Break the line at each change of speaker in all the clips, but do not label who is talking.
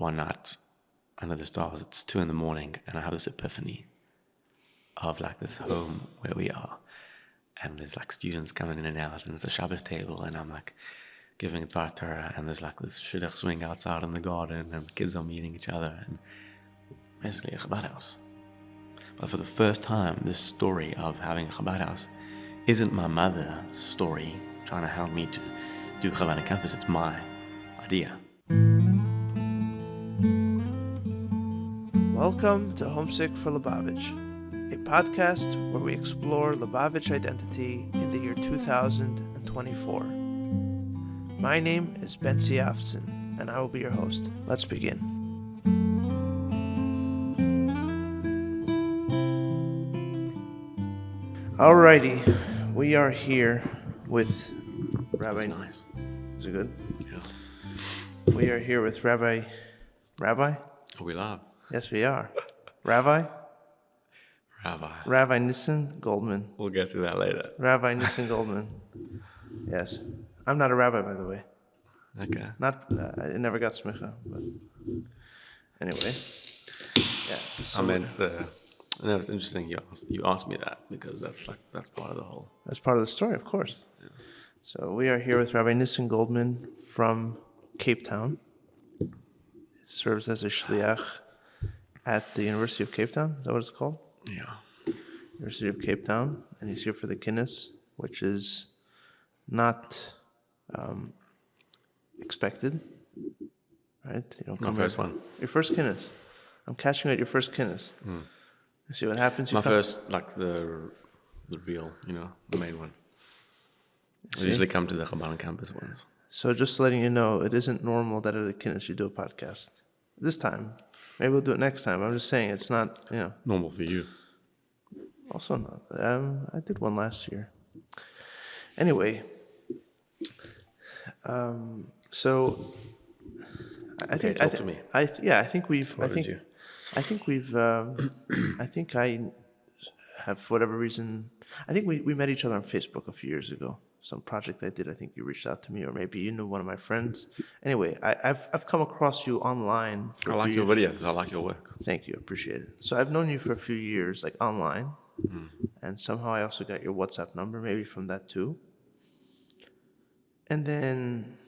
one night under the stars, it's 2 a.m, and I have this epiphany of like this home where we are, and there's like students coming in and out, and there's a Shabbos table, and I'm like giving Dvar Torah, and there's like this shliach swing outside in the garden, and kids are meeting each other, and basically a Chabad house. But for the first time, this story of having a Chabad house isn't my mother's story trying to help me to do Chabad on campus. It's my idea.
Welcome to Homesick for Lubavitch, a podcast where we explore Lubavitch identity in the year 2024. My name is Ben Siafson, and I will be your host. Let's begin. Alrighty, we are here with Rabbi.
That's nice.
Is it good?
Yeah.
We are here with Rabbi.
Oh, we love.
Yes, we are. Rabbi Nissen Goldman.
We'll get to that later.
Rabbi Nissen Goldman. Yes. I'm not a rabbi, by the way.
Okay.
I never got smicha, but anyway. Yeah. So
I meant that was interesting you asked me that, because that's part of the whole.
that's part of the story, of course.
Yeah.
So we are here with Rabbi Nissen Goldman from Cape Town. Serves as a shliach at the University of Cape Town. Is that what it's called?
Yeah.
University of Cape Town. And he's here for the kinnus, which is not expected, right? You don't
My
come
first
here.
one.
Your first kinnus. I'm catching you at your first kinnus. You see what happens? You
My
come-
first, like the real, the main one. I
See?
usually come to the Chabad on campus ones.
So just letting you know, it isn't normal that at a kinnus you do a podcast. This time. Maybe we'll do it next time. I'm just saying it's not,
Normal for you.
also not. I did one last year. Anyway, so I think
talk to me.
I think we've
What did you?
I think I have, for whatever reason, I think we met each other on Facebook a few years ago. Some project I did, I think you reached out to me, or maybe you knew one of my friends. Anyway, I've come across you online for
I
a
like
few
your
years.
videos. I like your work.
Thank you, appreciate it. So I've known you for a few years, like online, and somehow I also got your WhatsApp number, maybe from that too. And then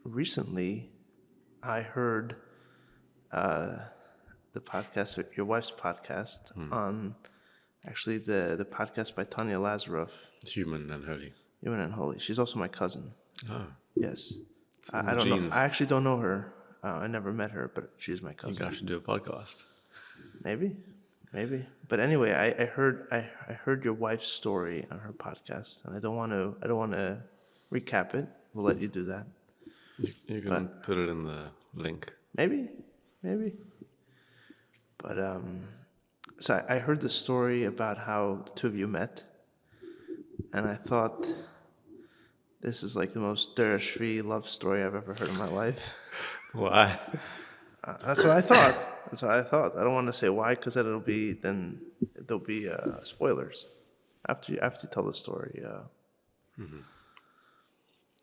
recently, I heard the podcast, your wife's podcast, on actually the podcast by Tanya Lazaroff,
Human and holy.
Human and Holy. She's also my cousin.
Oh.
Yes.
in
I
the
don't know.
genes.
I actually don't know her. I never met her, but she's my
You
cousin.
guys should do a podcast.
Maybe. But anyway, I heard your wife's story on her podcast, and I don't want to recap it. We'll let you do that.
You can put it in the link.
Maybe. But so I heard the story about how the two of you met, and I thought, this is like the most Dereshvi love story I've ever heard in my life.
Why?
That's what I thought. I don't want to say why, because there'll be spoilers after you tell the story.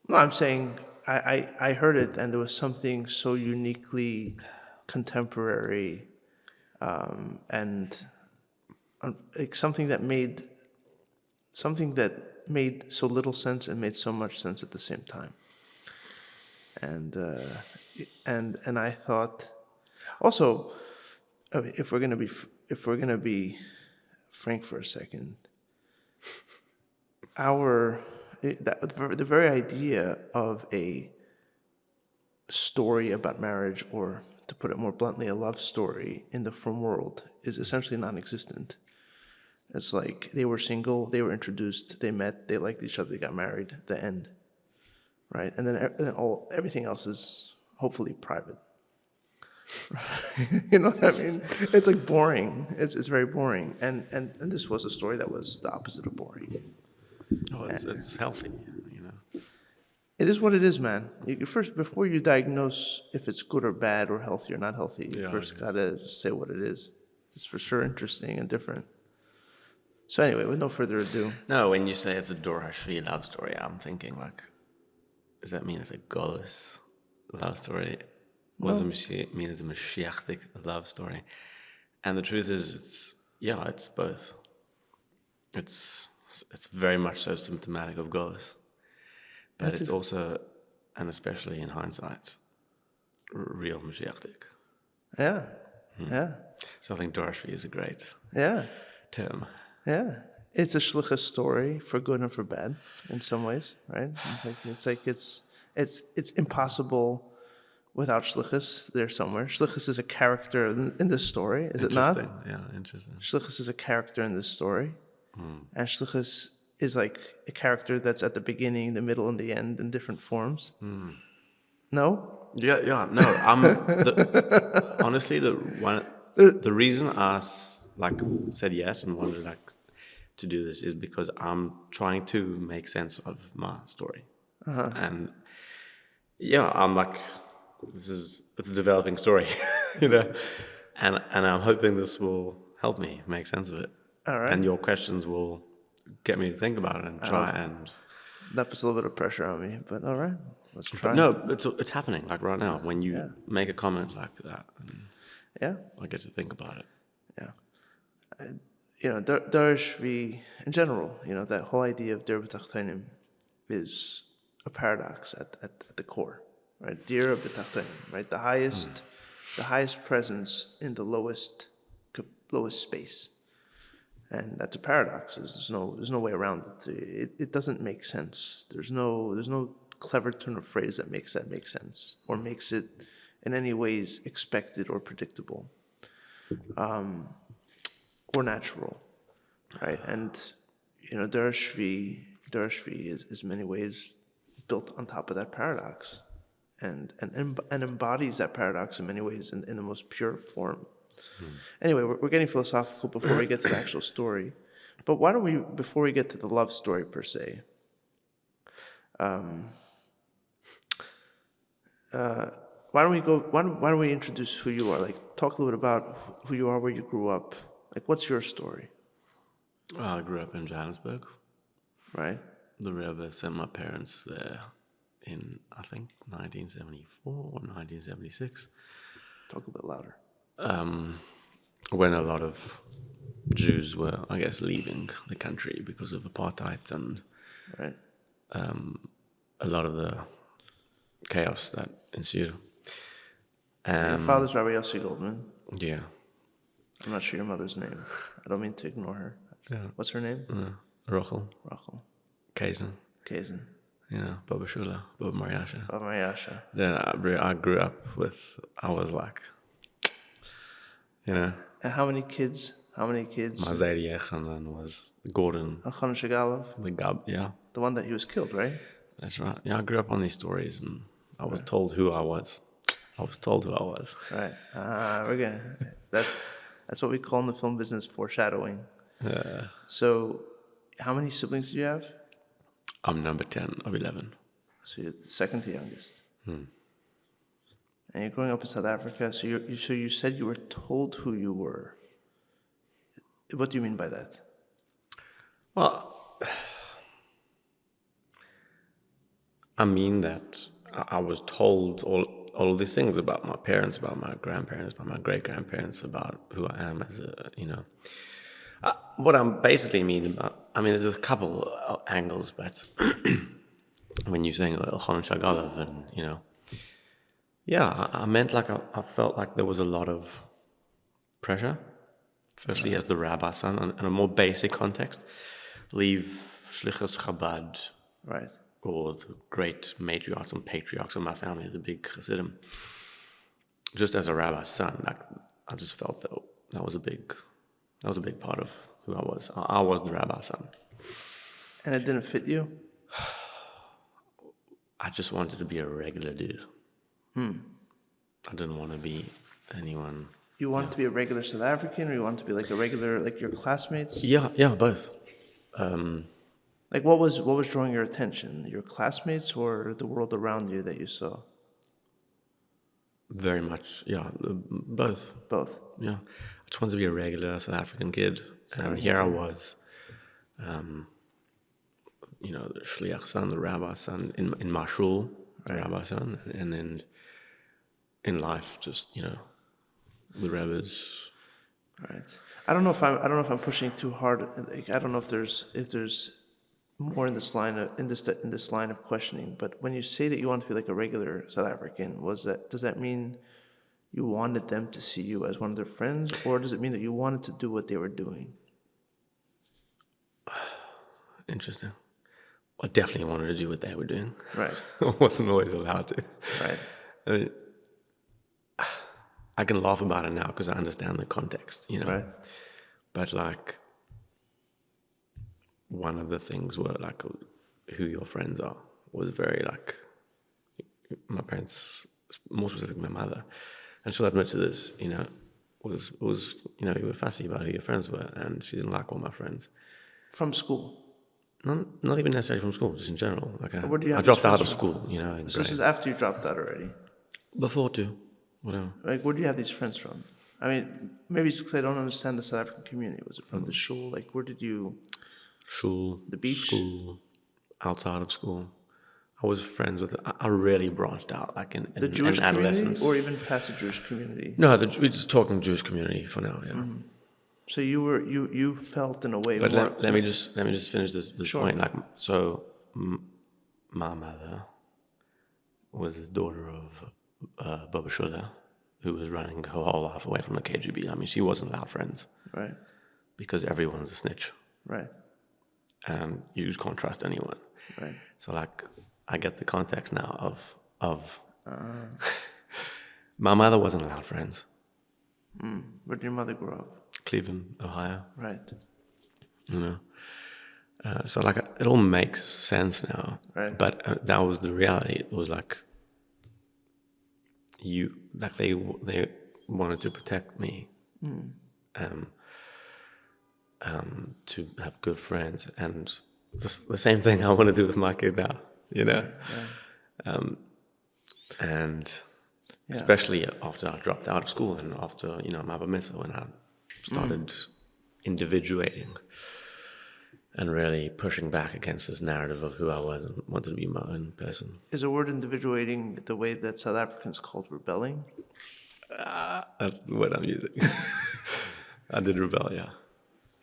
No, I'm saying I heard it, and there was something so uniquely contemporary, and like something that made so little sense and made so much sense at the same time. And I thought, also, if we're gonna be frank for a second, the very idea of a story about marriage, or to put it more bluntly, a love story in the frum world, is essentially non-existent. It's like they were single, they were introduced, they met, they liked each other, they got married, the end, right? And then everything else is hopefully private. You know what I mean? It's like boring. It's very boring. And this was a story that was the opposite of boring.
Oh, it's healthy,
It is what it is, man. First, before you diagnose if it's good or bad or healthy or not healthy, you first gotta say what it is. It's for sure interesting and different. So anyway, with no further ado.
No, when you say it's a Dor Hashvi love story, I'm thinking like, does that mean it's a Goddess love story? What does Mashiach mean as a Mashiachic love story? And the truth is, it's both. It's very much so symptomatic of Golos. But it's also, and especially in hindsight, real Mashiachic.
Yeah. Yeah.
So I think Dorashvi is a great term.
Yeah. It's a shlichus story for good and for bad in some ways, right? It's impossible without shlichus there somewhere. Shlichus is a character in this story, is it not?
Yeah, interesting.
Shlichus is a character in this story. And shlichus is like a character that's at the beginning, the middle, and the end in different forms. No?
Yeah. No, honestly, the reason I said yes and wanted to do this is because I'm trying to make sense of my story, and I'm like, it's a developing story, and I'm hoping this will help me make sense of it.
All right.
And your questions will get me to think about it and try and.
That puts a little bit of pressure on me, but all right, let's try.
No, it's happening like right now when you make a comment like that. I get to think about it.
Yeah. Darshvi, in general, that whole idea of dir b'tachtonim is a paradox at the core, right? Dir b'tachtonim, right? The highest presence in the lowest space. And that's a paradox. There's no way around it. It doesn't make sense. There's no clever turn of phrase that makes sense or makes it in any ways expected or predictable, or natural, right? And Darashvi is in many ways built on top of that paradox, and embodies that paradox in many ways in the most pure form. Anyway, we're getting philosophical before we get to the actual story. But why don't we, before we get to the love story per se, why don't we introduce who you are? Like, talk a little bit about who you are, where you grew up. Like, what's your story?
I grew up in Johannesburg.
Right.
The Rebbe sent my parents there in, I think, 1974 or 1976.
Talk a bit louder.
When a lot of Jews were, I guess, leaving the country because of apartheid and a lot of the chaos that ensued.
Your father's Rabbi Nissen Goldman.
Yeah.
I'm not sure your mother's name. I don't mean to ignore her.
Yeah.
What's her name?
Rachel.
Kaizen.
Baba Shula, Baba
Mariasha.
Then I grew up with, I was like,
And how many kids?
Mazariach, and then was Gordon.
Elchanan Shagalov.
The Gab, yeah.
The one that he was killed, right?
That's right. Yeah, I grew up on these stories, and I was told who I was. Right.
We're good. That's what we call in the film business foreshadowing.
Yeah.
So, how many siblings do you have?
I'm number 10 of 11.
So you're the second to youngest. And you're growing up in South Africa. So you said you were told who you were. What do you mean by that?
Well, I mean that I was told all of these things about my parents, about my grandparents, about my great-grandparents, about who I am as a, what I'm basically there's a couple of angles, but when you're saying Elchanan Shagalov and, I meant I felt like there was a lot of pressure. Firstly, as the rabbi son, in a more basic context, leave Shlichus Chabad,
right,
or the great matriarchs and patriarchs of my family, the big Chassidim. Just as a rabbi's son, I just felt that was a big part of who I was. I was the rabbi's son.
And it didn't fit you?
I just wanted to be a regular dude. I didn't want to be anyone.
You wanted to be a regular South African, or you wanted to be like a regular, like your classmates?
Yeah, both.
Like what was drawing your attention? Your classmates or the world around you that you saw?
Very much, both.
Both?
Yeah. I just wanted to be a regular South African kid. And here I was, the shliach son, the rabbi son, in my shul, the rabbi son. And then in life, just, the Rebbe's.
Right. I don't know if I'm pushing too hard. Like, I don't know if there's more in this line of questioning. But when you say that you want to be like a regular South African, does that mean you wanted them to see you as one of their friends, or does it mean that you wanted to do what they were doing?
Interesting. I definitely wanted to do what they were doing.
Right.
I wasn't always allowed to.
Right.
I mean, I can laugh about it now because I understand the context,
Right.
But like, one of the things were like who your friends are was very like my parents, more specifically my mother, and she'll admit to this, was you were fussy about who your friends were, and she didn't like all my friends.
From school.
Not even necessarily from school, just in general. Like
Where do you have
I dropped
these
out of
friends
school, in
So this is
grade.
after you dropped out already.
Before too, whatever.
Like, where do you have these friends from? I mean, maybe it's because I don't understand the South African community. Was it from the shul? Like, where did you?
Shul,
The beach?
school, outside of school. I was friends with. I really branched out, like in
The Jewish
adolescence.
community, or even past the Jewish community?
No, we're just talking Jewish community for now. Yeah.
So you felt in a way
But
more.
let me just finish this
Sure.
point. Like, so my mother was the daughter of Bosi Lgani, who was running her whole life away from the KGB. I mean, she wasn't allowed friends
Right.
because everyone's a snitch,
Right.
and you just can't trust anyone.
Right.
So like, I get the context now of my mother wasn't allowed friends.
Where did your mother grow up?
Cleveland, Ohio.
Right.
So like, it all makes sense now.
Right.
But that was the reality. It was like they wanted to protect me, to have good friends, and the same thing I want to do with my kid now. And especially after I dropped out of school and after my bar mitzvah, when I started individuating and really pushing back against this narrative of who I was and wanted to be my own person.
Is the word individuating the way that South Africans called rebelling?
That's the word I'm using. I did rebel, yeah.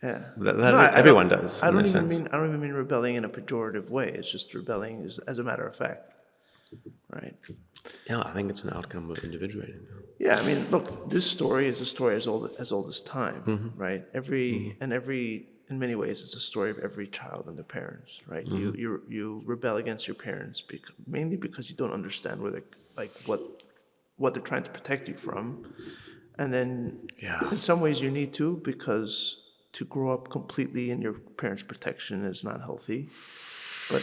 Yeah.
Everyone does.
I don't even mean rebelling in a pejorative way. It's just rebelling as a matter of fact. Right.
Yeah, I think it's an outcome of individuating.
Yeah, I mean, look, this story is a story as old as time, right? In many ways, it's a story of every child and their parents, right? You rebel against your parents mainly because you don't understand what they're trying to protect you from, and then in some ways you need to, because to grow up completely in your parents' protection is not healthy. But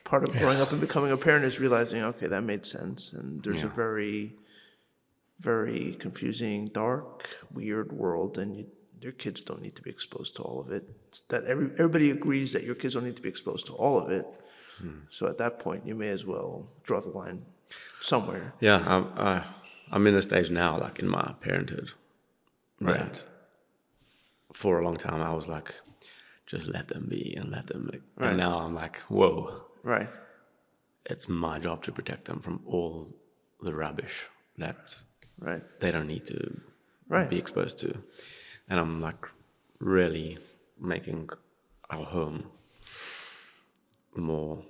part of growing up and becoming a parent is realizing, okay, that made sense, and there's a very, very confusing, dark, weird world, and your kids don't need to be exposed to all of it. It's that everybody agrees that your kids don't need to be exposed to all of it. So at that point, you may as well draw the line somewhere.
Yeah, I'm in a stage now, like in my parenthood, that for a long time I was like, just let them be and let them be.
Right.
And now I'm like, whoa.
Right.
It's my job to protect them from all the rubbish that they don't need to be exposed to. And I'm like really making our home more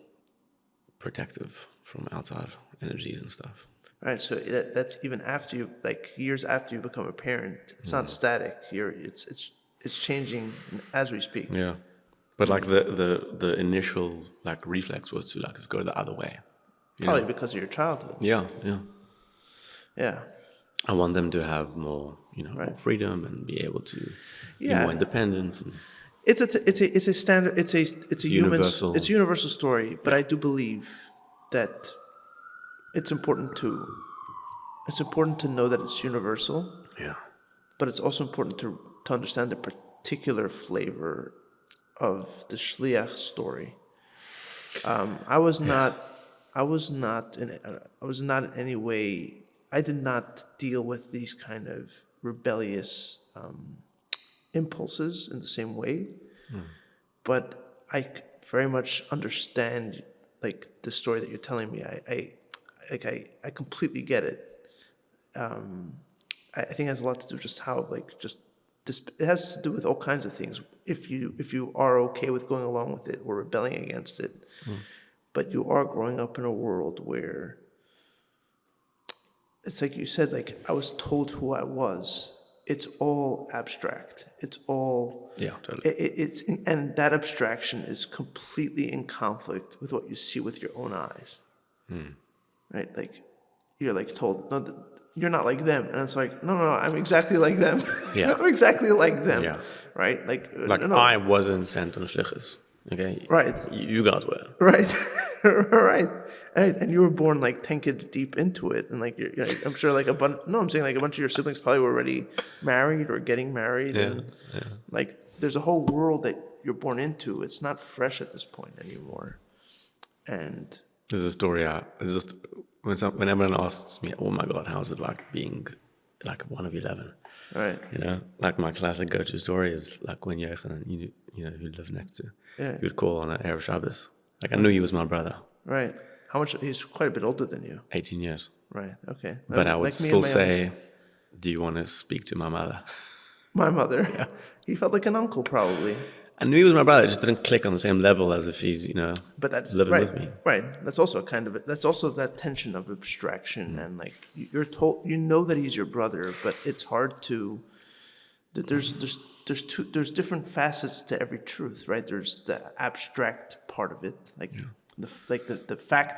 protective from outside energies and stuff.
Right. So that's even after you, like years after you become a parent. It's not static. It's changing as we speak.
Yeah. But like the initial like reflex was to like go the other way.
Probably because of your childhood.
Yeah.
Yeah.
I want them to have more, more freedom and be able to be more independent. And
It's a standard. It's a
universal.
It's a universal story. But I do believe that it's important to know that it's universal.
Yeah.
But it's also important to understand the particular flavor of the shliach story. I was not in any way. I did not deal with these kind of rebellious impulses in the same way, but I very much understand like the story that you're telling me. I completely get it. I think it has a lot to do with just how it has to do with all kinds of things. If you are okay with going along with it or rebelling against it, but you are growing up in a world where it's like you said, like I was told who I was. It's all abstract. It's all
totally.
it's and that abstraction is completely in conflict with what you see with your own eyes. Right? Like you're like told, no, you're not like them, and it's like, no, I'm exactly like them.
Yeah.
I'm exactly like them.
Yeah.
Right? Like no.
I wasn't sent on Shlichus. Okay.
Right.
You guys were.
Right. Right. And you were born like 10 kids deep into it. And like, you're like, I'm sure like I'm saying like a bunch of your siblings probably were already married or getting married. And like, there's a whole world that you're born into. It's not fresh at this point anymore. And
there's a story, it's just, when everyone asks me, oh my God, how's it like being like one of 11?
Right.
You know, like my classic go-to story is like when Johannesburg, you know, who lived next to, he would call on an Erev Shabbos. Like I knew he was my brother.
Right. How much? He's quite a bit older than you.
18 years.
Right. Okay.
But I would still say, do you want to speak to my mother?
My mother? Yeah. He felt like an uncle probably.
I knew he was my brother. It just didn't click on the same level as if he's,
but that's
living
right,
with me.
Right. That's also that's also that tension of abstraction and like you're told, that he's your brother, but it's hard to, there's different facets to every truth, right? There's the abstract part of it, like the fact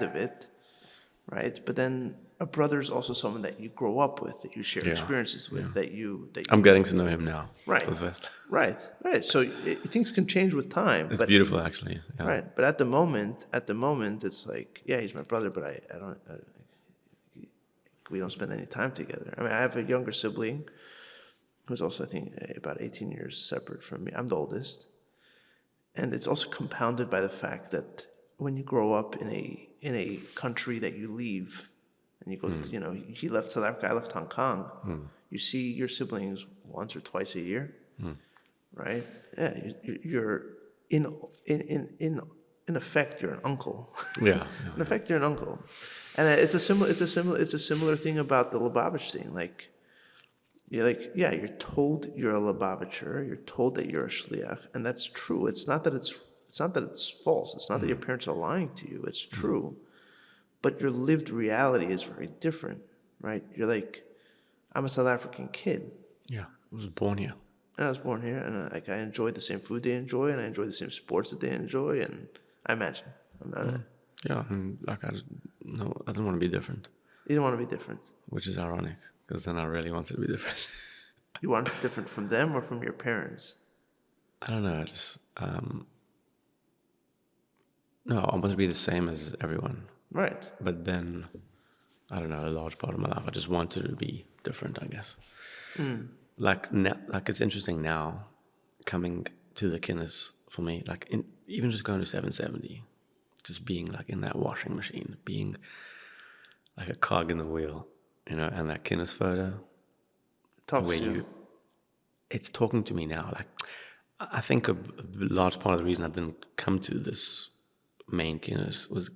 of it, right? But then a brother is also someone that you grow up with, that you share experiences with, that you.
I'm getting to know him now.
Right.
For the first.
Right. So things can change with time.
It's beautiful, actually. Yeah.
Right. But at the moment, it's like, yeah, he's my brother, but I don't. We don't spend any time together. I mean, I have a younger sibling who's also, I think, about 18 years separate from me. I'm the oldest, and it's also compounded by the fact that when you grow up in a country that you leave, and you go, he left South Africa, I left Hong Kong. You see your siblings once or twice a year, right? Yeah, you're in effect, you're an uncle.
Yeah.
In effect, you're an uncle, and it's a similar thing about the Lubavitch thing. Like, you're told you're a Lubavitcher, you're told that you're a shliach, and that's true. It's not that it's false. It's not that your parents are lying to you. It's true. But your lived reality is very different, right? You're like, I'm a South African kid.
Yeah, I was born here.
I was born here, and I enjoy the same food they enjoy, and I enjoy the same sports that they enjoy, and I imagine.
Yeah, and like I didn't want to be different.
You don't want to be different.
Which is ironic, because then I really wanted to be different.
You want to be different from them or from your parents?
I don't know, I just... no, I wanted to be the same as everyone.
Right.
But then, I don't know, a large part of my life, I just wanted to be different, I guess. Like it's interesting now, coming to the kinnus for me, like even just going to 770, just being like in that washing machine, being like a cog in the wheel, and that kinnus photo.
Talks to you.
It's talking to me now. Like, I think a large part of the reason I didn't come to this main kinnus was,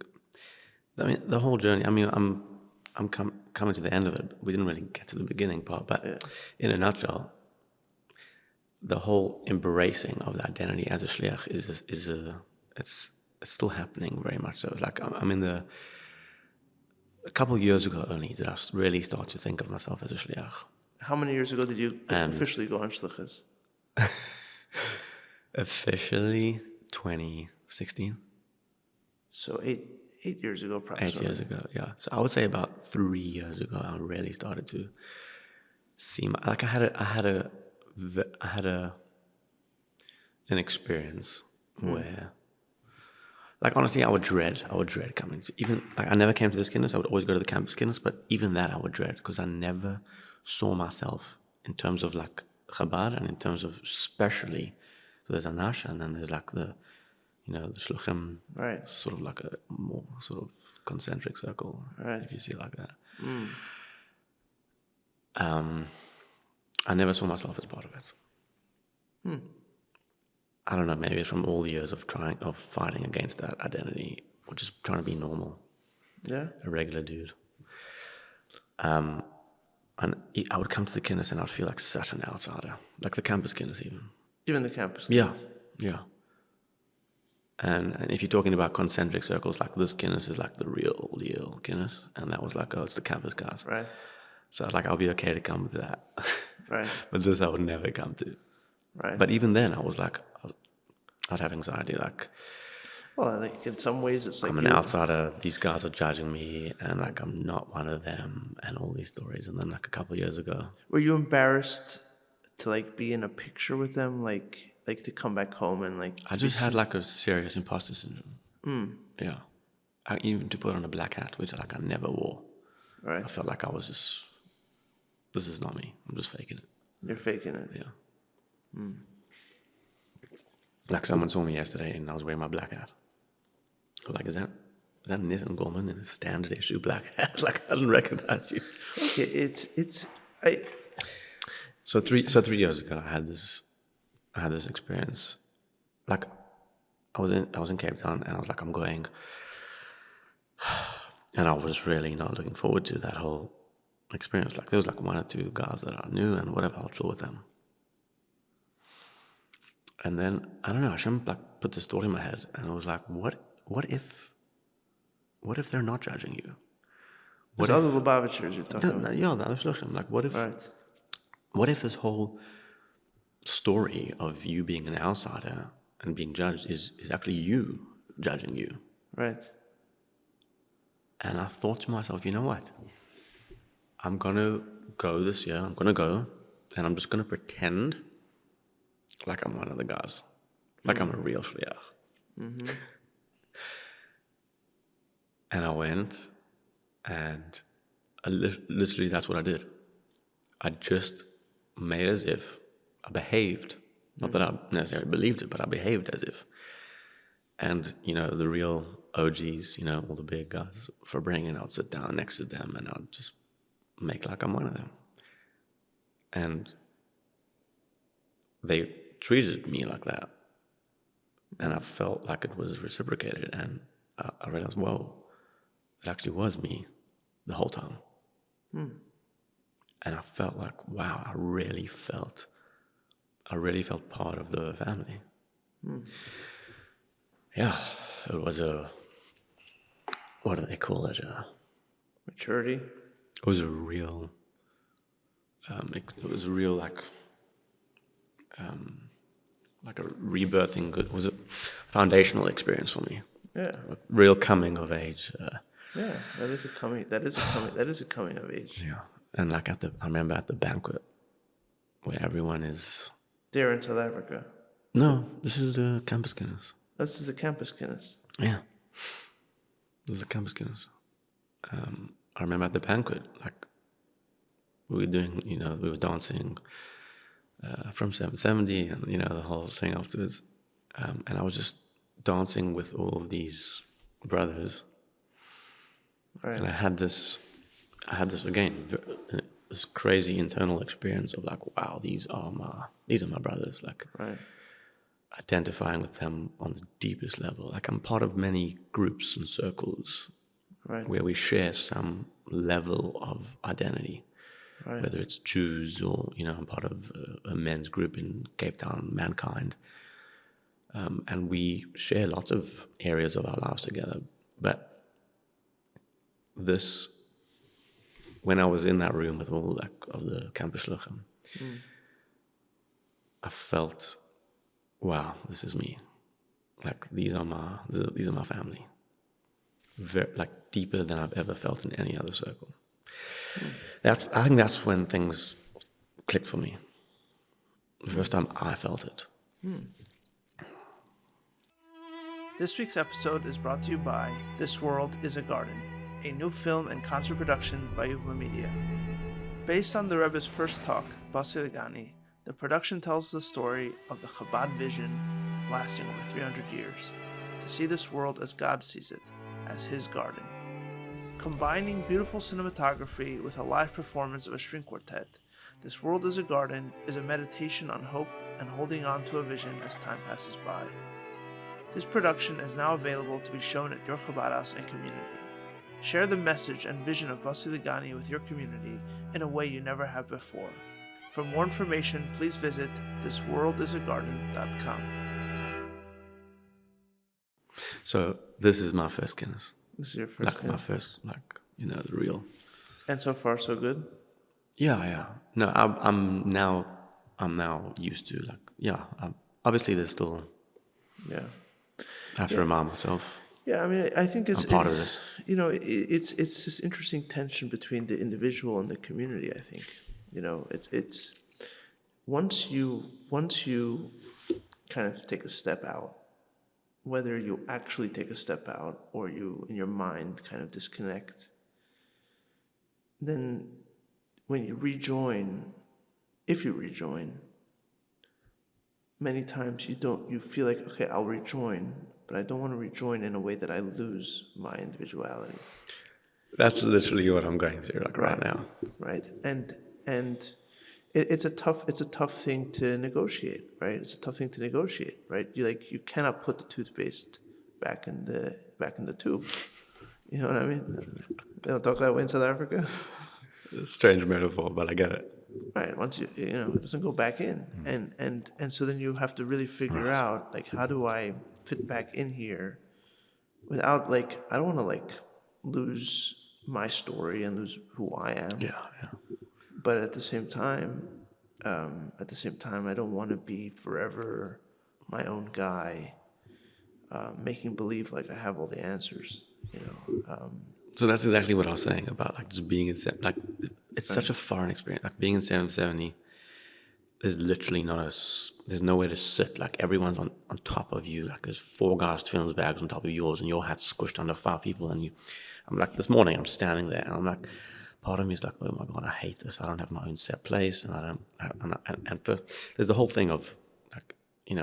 the whole journey. I mean, I'm coming to the end of it. We didn't really get to the beginning part, but in a nutshell, the whole embracing of the identity as a shliach it's still happening very much so. It's like I'm in a couple of years ago only did I really start to think of myself as a shliach.
How many years ago did you officially go on shlichus?
Officially 2016.
So eight years ago, probably.
8 years ago, yeah. So I would say about 3 years ago, I really started to see I had an experience where, like, honestly, I would dread coming to, even, like, I never came to this kinnus. I would always go to the campus kinnus, but even that I would dread because I never saw myself in terms of like Chabad and in terms of especially, so there's Anash and then there's like the shluchim,
right?
Sort of like a more sort of concentric circle,
right?
If you see it like that. I never saw myself as part of it. I don't know. Maybe it's from all the years of fighting against that identity, or just trying to be normal.
Yeah,
a regular dude. And I would come to the kinnus and I'd feel like such an outsider, like the campus kinnus even.
Even the campus.
Yeah, yeah. And if you're talking about concentric circles, like this kinnus is like the real deal kinnus, and that was like, oh, it's the campus guys.
Right.
So like, I'll be okay to come to that.
Right.
But this I would never come to.
Right.
But even then, I was like, I'd have anxiety. Like,
Well, like in some ways, it's like
I'm an outsider. These guys are judging me, and like I'm not one of them, and all these stories. And then like a couple of years ago,
were you embarrassed to like be in a picture with them, like to come back home and like?
I just had like a serious imposter syndrome. Yeah, even to put on a black hat, which like I never wore.
Right.
I felt like I was just, this is not me. I'm just faking it.
You're faking it.
Yeah. Like someone saw me yesterday, and I was wearing my black hat. Like, is that Nissen Goldman in a standard issue black hat? Like, I didn't recognize you.
Okay,
So 3 years ago, I had this experience. Like, I was in Cape Town, and I was like, I'm going, and I was really not looking forward to that whole experience. Like, there was like 1 or 2 guys that I knew, and whatever, I'll chill with them. And then I don't know, Hashem like put this thought in my head, and I was like, what if they're not judging you?
What other Lubavitchers you're talking about?
Yeah, the other shlichim. Like, what if this whole story of you being an outsider and being judged is actually you judging you?
Right.
And I thought to myself, you know what? I'm gonna go this year. I'm gonna go, and I'm just gonna pretend like I'm one of the guys, like I'm a real shliach. Mm-hmm. And I went, and literally that's what I did. I just made as if I behaved. Not that I necessarily believed it, but I behaved as if. And, the real OGs, all the big guys for bringing, I would sit down next to them, and I would just make like I'm one of them. And they treated me like that. And I felt like it was reciprocated, and I realized, whoa, it actually was me the whole time. And I felt like, wow, I really felt part of the family. Yeah, it was what do they call it?
Maturity?
It was a real, like a rebirthing, it was a foundational experience for me.
Yeah.
A real coming of age.
Yeah, that is a coming of age.
Yeah. And like I remember at the banquet where everyone is...
There in South Africa?
No, this is the campus kinnus.
This is the campus kinnus?
Yeah. This is the campus kinnus. I remember at the banquet, like, we were doing, we were dancing from 770 and, the whole thing afterwards. And I was just dancing with all of these brothers. Right. And I had this again, this crazy internal experience of like, wow, these are my brothers. Like,
right.
Identifying with them on the deepest level. Like, I'm part of many groups and circles, right, where we share some level of identity. Right. Whether it's Jews or, I'm part of a men's group in Cape Town, Mankind. And we share lots of areas of our lives together. But when I was in that room with all of the campus shlichim, I felt, wow, this is me. Like, these are my family. Very, like, deeper than I've ever felt in any other circle. I think that's when things clicked for me. The first time I felt it.
This week's episode is brought to you by This World is a Garden, a new film and concert production by Yuvla Media. Based on the Rebbe's first talk, Bosi Lgani, the production tells the story of the Chabad vision lasting over 300 years, to see this world as God sees it, as His garden. Combining beautiful cinematography with a live performance of a string quartet, This World is a Garden is a meditation on hope and holding on to a vision as time passes by. This production is now available to be shown at your Chabad house and community. Share the message and vision of Bosi Lgani with your community in a way you never have before. For more information, please visit thisworldisagarden.com.
So this is my first kinnus.
This is your first
My first, the real.
And so far, so good?
Yeah. No, I'm now used to, obviously there's still, I have to remind myself.
Yeah, I mean, I think it's
I'm part of this.
It's this interesting tension between the individual and the community. I think, it's once you kind of take a step out, whether you actually take a step out or you in your mind kind of disconnect, then when you rejoin, if you rejoin, many times you feel like, okay, I'll rejoin, but I don't want to rejoin in a way that I lose my individuality.
That's literally what I'm going through right now.
Right. And it's a tough thing to negotiate, right? It's a tough thing to negotiate, right? You cannot put the toothpaste back in the tube. You know what I mean? They don't talk that way in South Africa.
Strange metaphor, but I get it.
Right. Once it doesn't go back in, and so then you have to really figure out how do I fit back in here without I don't want to lose my story and lose who I am.
Yeah.
But at the same time, I don't want to be forever my own guy, making believe I have all the answers.
So that's exactly what I was saying about just being in it's such a foreign experience. Being in 770, there's literally there's nowhere to sit. Everyone's on top of you. There's 4 guys, twins bags on top of yours, and your hat's squished under 5 people. And I'm this morning I'm standing there, and I'm part of me is oh my God, I hate this. I don't have my own set place, and there's the whole thing of in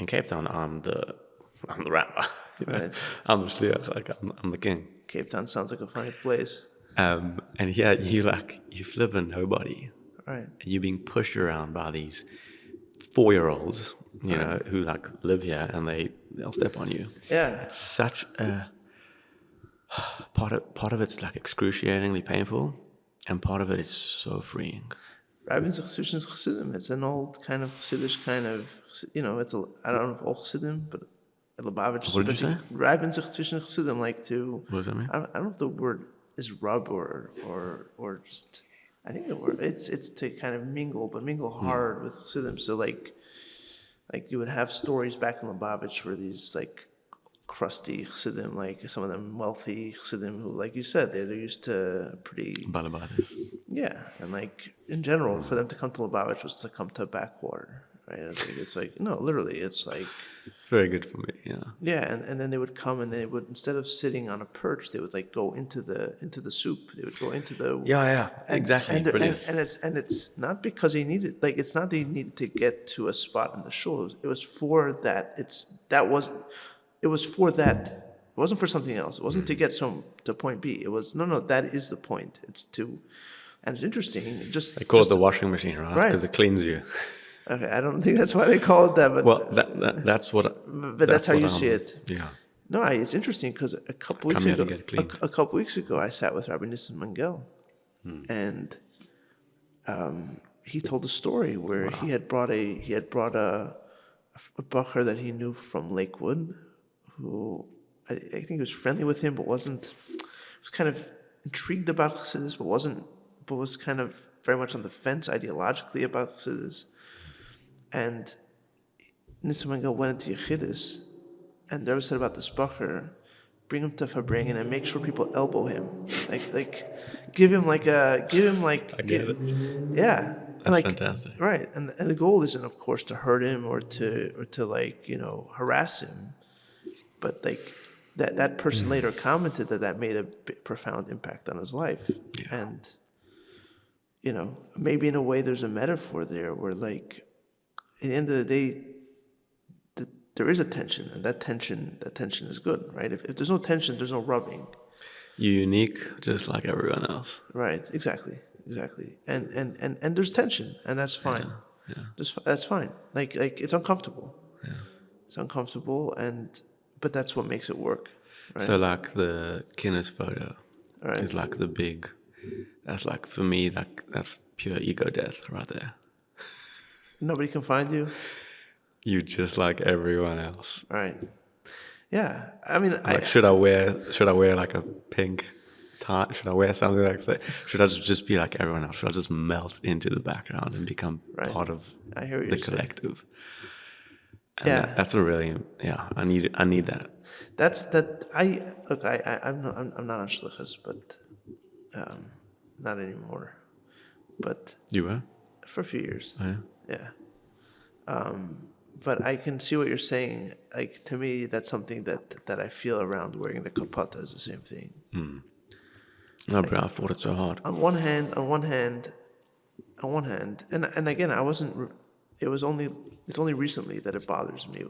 Cape Town I'm the rabbi.
Right.
I'm the shliach. I'm the king.
Cape Town sounds like a funny place.
And here you flip a nobody.
Right.
And you're being pushed around by these 4-year-olds, who live here, and they'll step on you.
Yeah.
It's such a part of it's excruciatingly painful, and part of it is so freeing.
Rabbin's Chassidus is Chassidim. It's an old kind of Chassidish kind of, I don't know if all Chassidim, but Lubavitch.
What did you say?
Rabbin's Chassidus and Chassidim
What does that mean?
I don't know if the word is rub or just, I think the word, it's to kind of mingle, but mingle hard with Chassidim. So you would have stories back in Lubavitch where these crusty Chassidim, some of them wealthy Chassidim who, like you said, they're used to pretty...
Balabadi.
Yeah, and in general, for them to come to Lubavitch was to come to a backwater, right? It's no, literally, it's
It's very good for me, yeah.
Yeah, and then they would come and they would, instead of sitting on a perch, they would go into the soup. They would go into the... Yeah,
exactly, brilliant.
And it's not because he needed, it's not that he needed to get to a spot in the shul. It was for that, it wasn't for something else. It wasn't to get to point B. It was, no, that is the point. It's to... And it's interesting.
They call it the washing machine, right? Because it cleans you.
Okay, I don't think that's why they call it that, but
that's what.
But that's how you see it.
Yeah.
No, it's interesting because a couple weeks ago, I sat with Rabbi Nissen Goldman, and he told a story where he had brought a bacher that he knew from Lakewood, who I think he was friendly with him, but was kind of intrigued about Chassidus, but was kind of very much on the fence ideologically about Chassidus. And Nissen Goldman went into Yechidus, and the Rebbe said about this bacher, bring him to Fabringen and make sure people elbow him, give him. I get it. Yeah,
that's fantastic.
Right, and the goal isn't, of course, to hurt him or to harass him, but that person later commented that made a profound impact on his life, and maybe in a way there's a metaphor there where at the end of the day, there is a tension, and that tension is good, right? If there's no tension, there's no rubbing.
You're unique, just like everyone else.
Right, exactly. And there's tension, and that's fine. Yeah. That's fine. It's uncomfortable. Yeah. It's uncomfortable, but that's what makes it work, right?
So like the kinnus photo
Right.
is like the big. That's like for me, like that's pure ego death right there.
Nobody can find you,
You just like everyone else.
right? Yeah, I mean,
I'm like, should I wear like a pink tie? Should I wear something like that? Should I just be like everyone else? Should I just melt into the background and become
Right.
part of
I hear what
the
you're saying.
collective? And
Yeah.
that's a really I need that.
That's that. I'm not on Shlichus, but not anymore. But
You were?
for a few years,
Oh, yeah.
yeah. But I can see what you're saying. Like, to me, that's something that I feel around wearing the kapata is the same thing.
No, bro, I fought it so hard.
On one hand, and again, I wasn't. It's only recently that it bothers me.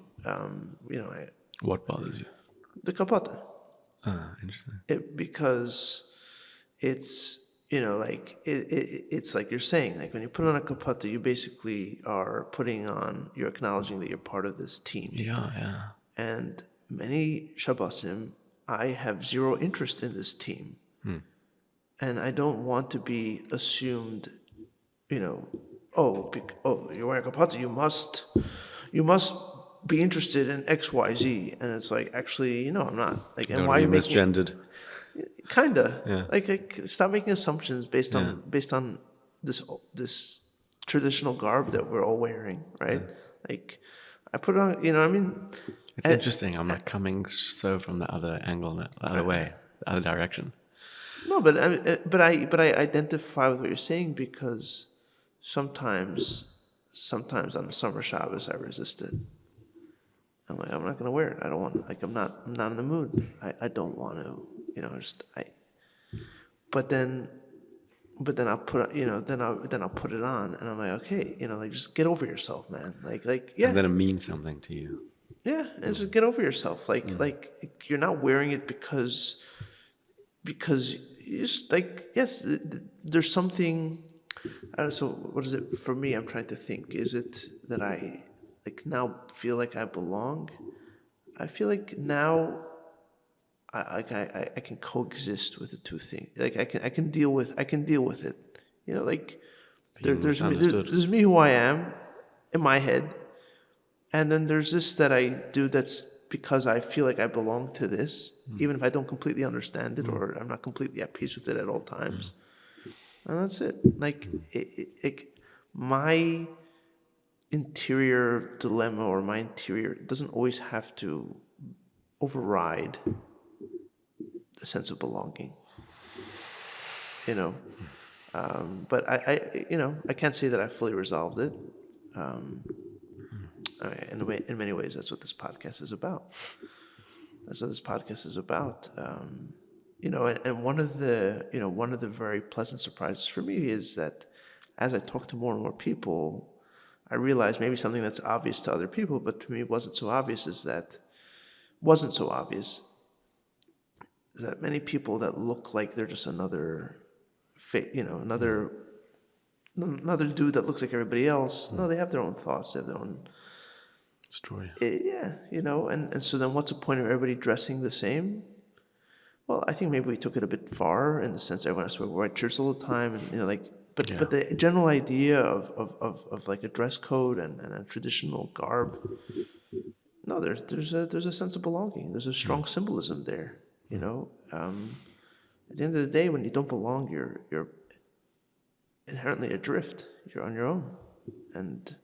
What bothers you?
The kapata.
Ah, interesting.
Because it's it's like you're saying, like when you put on a kapata, you basically are you're acknowledging that you're part of this team.
Yeah.
And many Shabbosim, I have zero interest in this team, and I don't want to be assumed. You're wearing a kapata, you must be interested in X, Y, Z, and it's like, actually, I'm not. Like, and
Don't
why are
be
you making
misgendered.
kinda
Yeah.
like stop making assumptions based on this traditional garb that we're all wearing, right? Like, I put it on, I mean,
It's interesting. I'm like coming so from the other angle, the other way, the other direction.
no, but I identify with what you're saying because sometimes on the summer Shabbos I resist it. I'm like, I'm not gonna wear it. I don't want to. Like, I'm not in the mood. I don't want to. But then I'll put then I'll put it on, and I'm like, okay, like, just get over yourself, man. Like yeah.
And then it means something to you.
Yeah, and just get over yourself. Like you're not wearing it because you just, like, yes, there's something. So what is it for me? I'm trying to think. Is it that I, like, now feel like I belong? I feel like now I can coexist with the two things. Like, I can deal with it. Like, there's me who I am in my head, and then there's this that I do that's because I feel like I belong to this, even if I don't completely understand it or I'm not completely at peace with it at all times. And that's it. Like, my interior dilemma or my interior doesn't always have to override the sense of belonging. But I can't say that I fully resolved it. In many ways, that's what this podcast is about. And one of the very pleasant surprises for me is that as I talk to more and more people, I realize maybe something that's obvious to other people, but to me it wasn't so obvious, is that many people that look like they're just another dude that looks like everybody else. No, they have their own thoughts, they have their own
Story.
and so then what's the point of everybody dressing the same? Well, I think maybe we took it a bit far in the sense that everyone has to wear white shirts all the time, and but the general idea of like a dress code and a traditional garb. No, there's a sense of belonging. There's a strong symbolism there. At the end of the day, when you don't belong, you're inherently adrift. You're on your own, and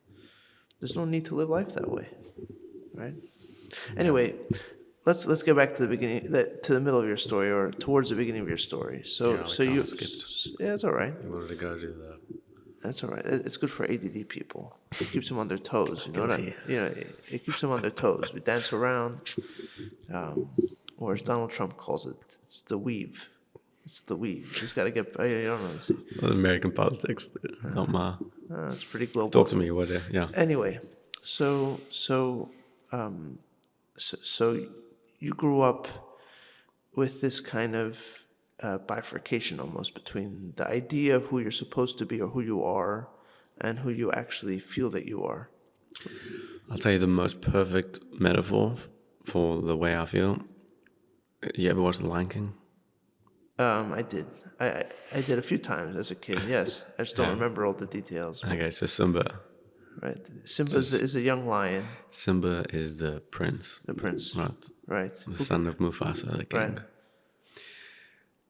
there's no need to live life that way, right? Anyway, let's get back to the beginning, to the middle of your story, or towards the beginning of your story. So you skipped. Yeah, it's all right.
You wanted to go do that.
That's all right. It's good for ADD people. It keeps them on their toes. You know what I mean? It keeps them on their toes. We dance around, or as Donald Trump calls it, it's the weave. It's the weave. You just got to get. I don't know.
Well, American politics, not my.
It's pretty global.
Talk to me. What? Yeah.
Anyway, so you grew up with this kind of bifurcation almost between the idea of who you're supposed to be or who you are and who you actually feel that you are.
I'll tell you the most perfect metaphor for the way I feel You ever watch The Lion King?
I did. I did a few times as a kid. Yes, I just don't remember all the details.
Okay, so Simba.
Right. Simba is a young lion,
Simba is the prince.
the prince.
Right.
Right.
The son of Mufasa, the king.
Right.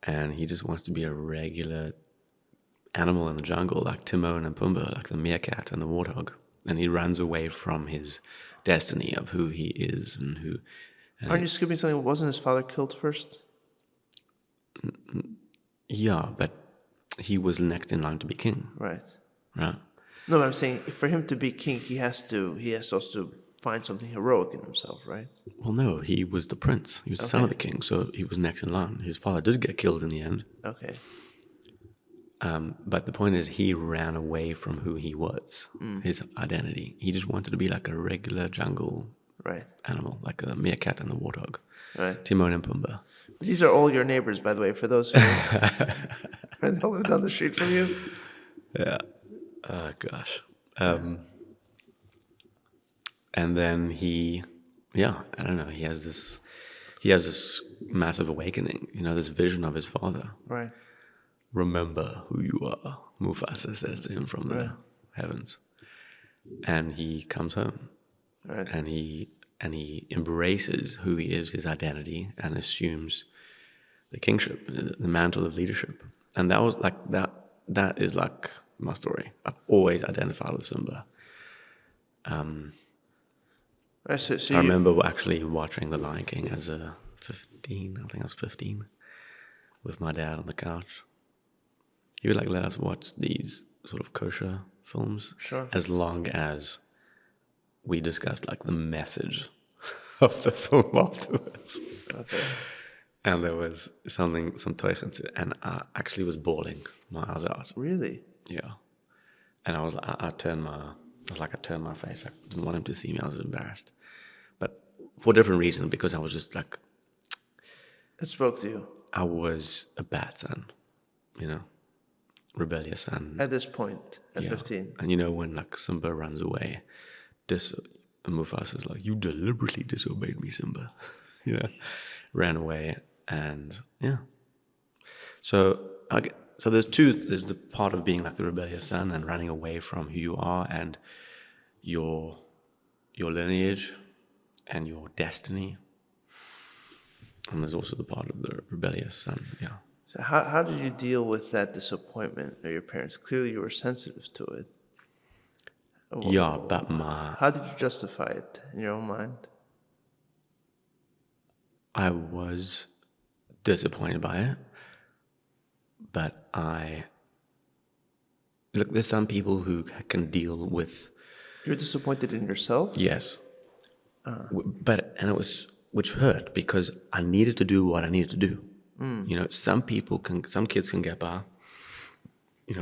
And he just wants to be a regular animal in the jungle, like Timon and Pumbaa, like the meerkat and the warthog. And he runs away from his destiny of who he is and who. And
Aren't you skipping something? Wasn't his father killed first?
Yeah, but he was next in line to be king,
Right.
right?
No, but I'm saying for him to be king, he has to also find something heroic in himself, right?
Well, no, he was the prince. He was the son of the king, so he was next in line. His father did get killed in the end.
Okay.
But the point is, he ran away from who he was, his identity. He just wanted to be like a regular jungle
Right.
animal, like a meerkat and the warthog.
Right.
Timon and Pumbaa.
These are all your neighbors, by the way, for those who they all live down the street from you.
Yeah. Oh, gosh. And then I don't know, he has this massive awakening, this vision of his father.
Right.
Remember who you are, Mufasa says to him from the heavens. And he comes home.
Right.
And he embraces who he is, his identity, and assumes the kingship, the mantle of leadership. And that was like that is like my story. I've always identified with Simba.
So
I remember actually watching The Lion King as a 15, I think I was 15, with my dad on the couch. He would like let us watch these sort of kosher films,
Sure.
as long as we discussed like the message of the film afterwards.
Okay.
And there was some teuchens, and I actually was bawling my eyes out.
Really?
Yeah. And I turned my face. I didn't want him to see me. I was embarrassed. But for a different reason, because I was just like...
It spoke to you.
I was a bad son, rebellious son.
At this point, at 15.
And when like Simba runs away, and Mufasa's like, you deliberately disobeyed me, Simba. Ran away, and So there's the part of being like the rebellious son and running away from who you are and your lineage and your destiny. And there's also the part of the rebellious son,
So how did you deal with that disappointment of your parents? Clearly you were sensitive to it.
Yeah, but
how did you justify it in your own mind?
I was disappointed by it, but there's some people who can deal with...
You're disappointed in yourself?
Yes. Which hurt, because I needed to do what I needed to do. Some kids can get by,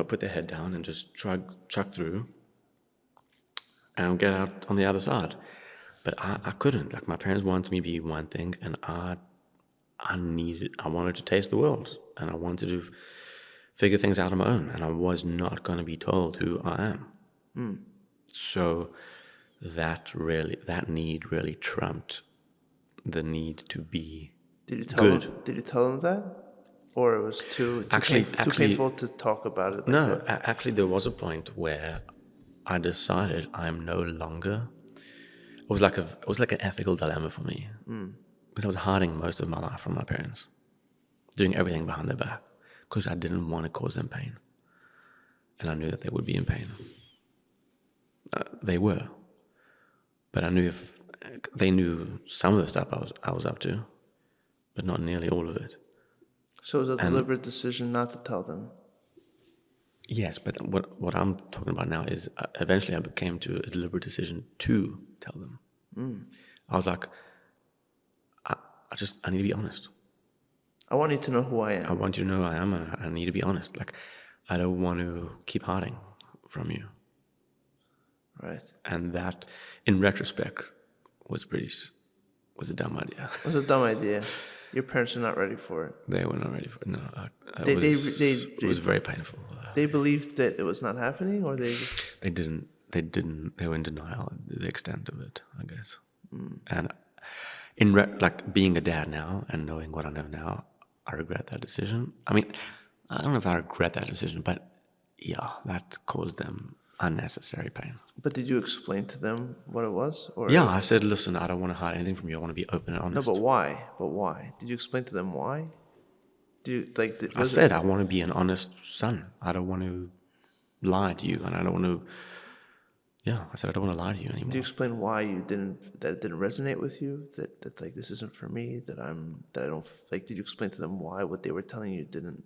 put their head down and just chuck through and get out on the other side. But I couldn't. Like, my parents wanted me to be one thing, and I wanted to taste the world, and I wanted to figure things out on my own, and I was not going to be told who I am. So that need really trumped the need to be good.
Did you tell them that? Or it was too painful to talk about it?
Actually, there was a point where I decided I'm no longer... It was like an ethical dilemma for me. Because I was hiding most of my life from my parents, doing everything behind their back, because I didn't want to cause them pain. And I knew that they would be in pain. They were. But I knew if they knew some of the stuff I was up to, but not nearly all of it.
So it was a deliberate decision not to tell them?
Yes, but what I'm talking about now is eventually I came to a deliberate decision to tell them. I was like, I need to be honest.
I want you to know who I am.
I want you to know who I am, and I need to be honest. Like, I don't want to keep hiding from you.
Right.
And that, in retrospect, was a dumb idea.
It was a dumb idea. Your parents are not ready for it.
They were not ready for it. No,
it
was very painful.
They believed that it was not happening, or they just...
They didn't. They were in denial of the extent of it, I guess. And like being a dad now and knowing what I know now, I regret that decision. I mean, I don't know if I regret that decision, but yeah, that caused them unnecessary pain.
But did you explain to them what it was? Or
Yeah, I said, listen, I don't want to hide anything from you. I want to be open and
no,
honest.
but why? But why? Did you explain to them why? Do you like?
I said I want to be an honest son. I don't want to lie to you, and I don't want to. Yeah, I said I don't want to lie to you anymore.
Do you explain why you didn't? That it didn't resonate with you. That like this isn't for me. That I don't like. Did you explain to them why what they were telling you didn't?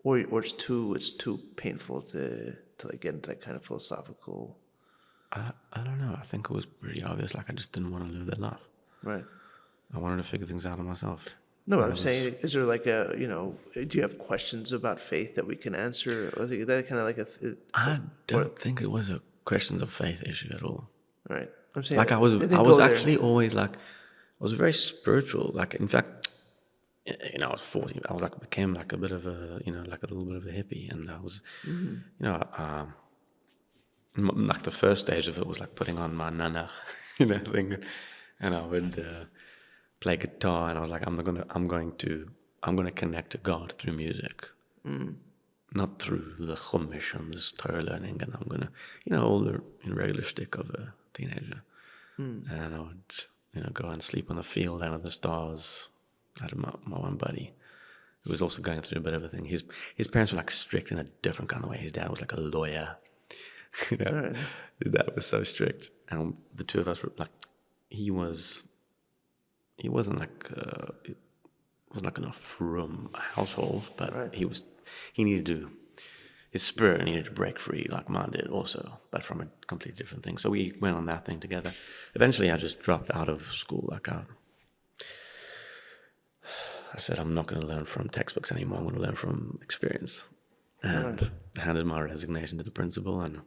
Or it's too painful to like get into that kind of philosophical.
I don't know. I think it was pretty obvious. Like I just didn't want to live that life.
Right.
I wanted to figure things out on myself.
No, I'm saying, is there like a, do you have questions about faith that we can answer? Or is that kind of like
I don't think it was a questions of faith issue at all.
Right. I'm saying
like I was actually always like, I was very spiritual. Like in fact, I was 14. I was like became like a bit of a, like a little bit of a hippie, and I was, like the first stage of it was like putting on my nanach, thing, and I would play guitar, and I was like, I'm going to connect to God through music, not through the chumash and this Torah learning, and I'm gonna, all the regular shtick of a teenager, and I would, go and sleep on the field under the stars. I had my one buddy who was also going through a bit of a thing. His parents were like strict in a different kind of way. His dad was like a lawyer.
Right.
His dad was so strict, and the two of us were like, he wasn't like it wasn't like a frum household, but
right.
he needed to, his spirit needed to break free like mine did also, but from a completely different thing. So we went on that thing together. Eventually I just dropped out of school. Like I said, I'm not going to learn from textbooks anymore. I'm going to learn from experience. And I handed my resignation to the principal, and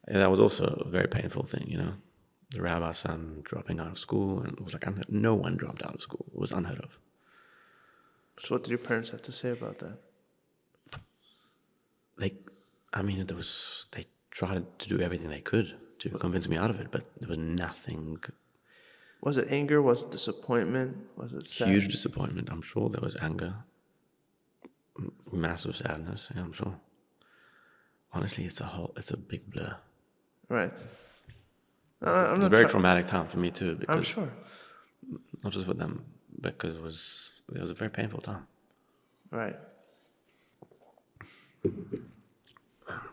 that was also a very painful thing, The rabbi's son dropping out of school, and it was like no one dropped out of school. It was unheard of.
So what did your parents have to say about that?
They tried to do everything they could to convince me out of it, but there was nothing.
Was it anger? Was it disappointment? Was it sad?
Huge disappointment. I'm sure there was anger. Massive sadness, yeah, I'm sure. Honestly, it's a big blur.
Right.
It's a very traumatic time for me too. Because,
I'm sure.
Not just for them, because it was a very painful time.
Right.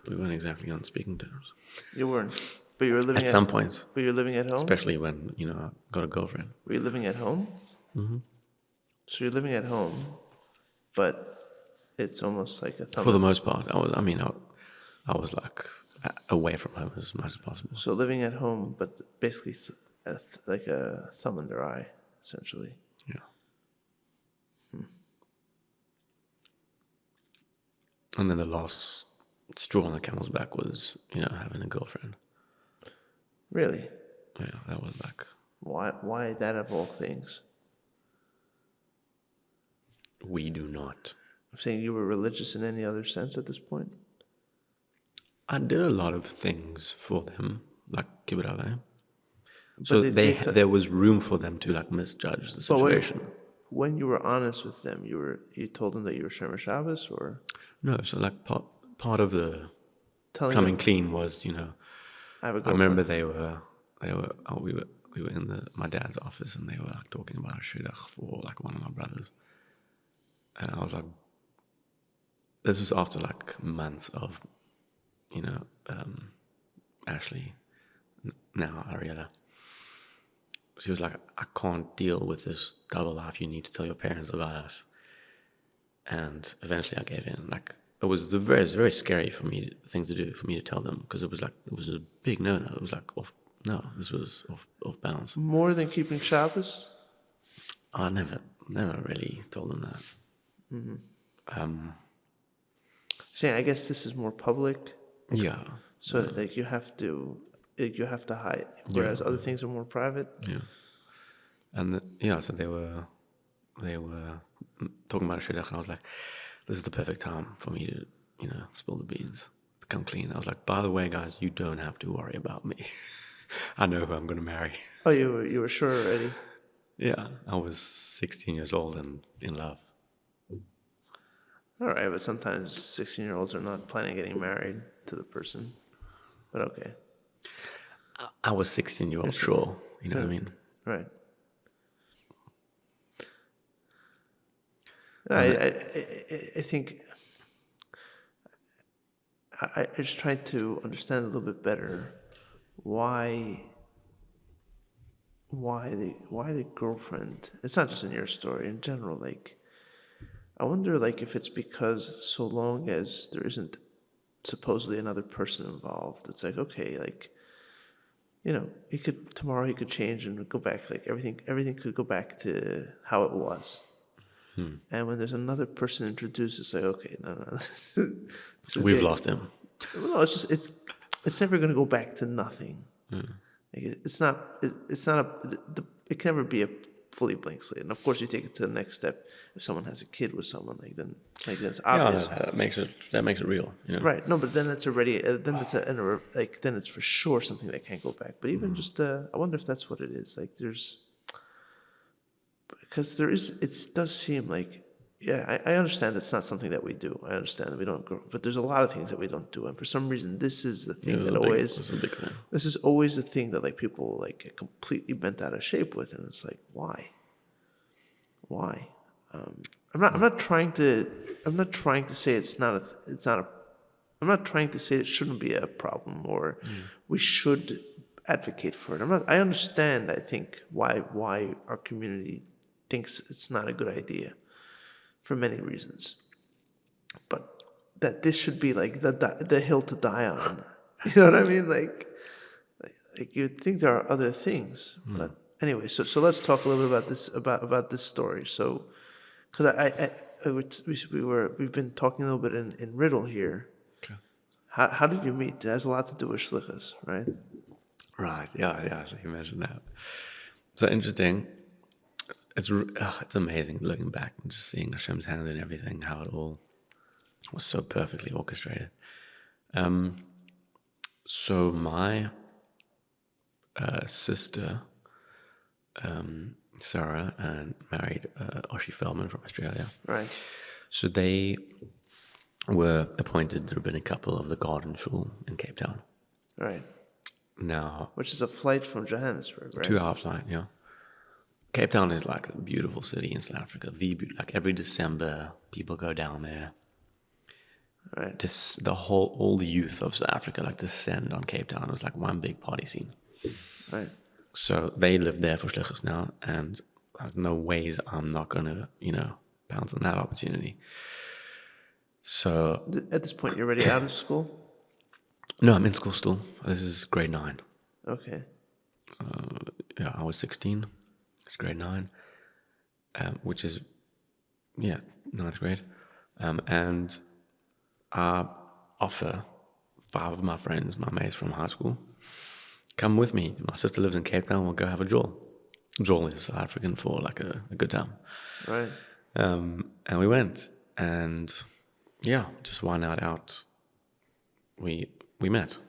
We weren't exactly on speaking terms.
You weren't, but you were living
at some points.
But you're living at home.
Especially when I got a girlfriend.
Were you living at home? Mm-hmm. So you're living at home, but it's almost like a thumb.
For the most part, I was like away from home as much as possible.
So living at home, but basically like a thumb in their eye, essentially.
Yeah. And then the last straw on the camel's back was, having a girlfriend.
Really?
Yeah, that was like...
Why that of all things?
We do not.
I'm saying you were religious in any other sense at this point?
I did a lot of things for them, like kibbutz. So there was room for them to like misjudge the situation.
When you were honest with them, you told them that you were Shomer Shabbos, or
no? So like part of the coming clean was,
I
remember we were in my dad's office, and they were like talking about a shliach for like one of my brothers, and I was like, this was after like months of, Ashley, now Ariella. She was like, I can't deal with this double life. You need to tell your parents about us. And eventually I gave in. Like, it was very, very scary thing to do, for me to tell them, because it was a big no-no. It was like, this was off bounds.
More than keeping Shabbos?
I never really told them that. Mm-hmm.
Saying, I guess this is more public.
Yeah.
So like you have to hide, whereas other things are more private.
Yeah. And so they were talking about a shliach, and I was like, this is the perfect time for me to, spill the beans, to come clean. I was like, by the way, guys, you don't have to worry about me. I know who I'm going to marry.
Oh, you were sure already?
Yeah, I was 16 years old and in love.
All right, but sometimes 16-year-olds are not planning on getting married to the person. But okay.
I was 16-year-old, sure. You know what I mean?
Right. I think I just tried to understand a little bit better why the girlfriend. It's not just in your story, in general. Like, I wonder, like, if it's because so long as there isn't supposedly another person involved, it's like, okay, like, you know, tomorrow he could change and go back. Like, everything could go back to how it was. And when there's another person introduced, it's like, okay, no.
We've lost him.
No, it's never going to go back to nothing. Like, it can never be a fully blank slate. And of course, you take it to the next step. If someone has a kid with someone, then it's obvious.
Yeah, that makes it real. You know?
Right. No, but then it's already then it's for sure something that can't go back. But even just I wonder if that's what it is. Like, because it does seem like, yeah, I understand that's not something that we do. I understand that we don't grow, but there's a lot of things that we don't do, and for some reason, this is the thing this is always the thing that, like, people, like, get completely bent out of shape with, and it's like, why? I'm not trying to say I'm not trying to say it shouldn't be a problem or we should advocate for it. I understand, I think, why our community thinks it's not a good idea for many reasons. But that this should be like the hill to die on. You know what I mean? Like you'd think there are other things. But anyway, so let's talk a little bit about this story. So, because we've been talking a little bit in riddle here.
Okay.
How did you meet? It has a lot to do with Shlichus, right?
Right. Yeah. So you mentioned that. So interesting. It's amazing looking back and just seeing Hashem's hand in everything, how it all was so perfectly orchestrated. So my sister, Sarah, married Oshi Feldman from Australia.
Right.
So they were appointed the rabbinic couple of the Garden Shul in Cape Town.
Right.
Now,
which is a flight from Johannesburg, right?
2-hour flight, yeah. Cape Town is like a beautiful city in South Africa. Like every December, people go down there.
Right.
All the youth of South Africa like descend on Cape Town. It was like one big party scene.
Right.
So they live there for Shlichus now, and there's no ways I'm not gonna, pounce on that opportunity. So
at this point, you're already out of school?
No, I'm in school still. This is grade 9.
Okay.
Yeah, I was 16. It's grade 9, which is, 9th grade. And I offer 5 of my friends, my mates from high school, come with me. My sister lives in Cape Town. We'll go have a jol. Jol is South African for like a good time.
Right.
And we went, and just one night out, we met.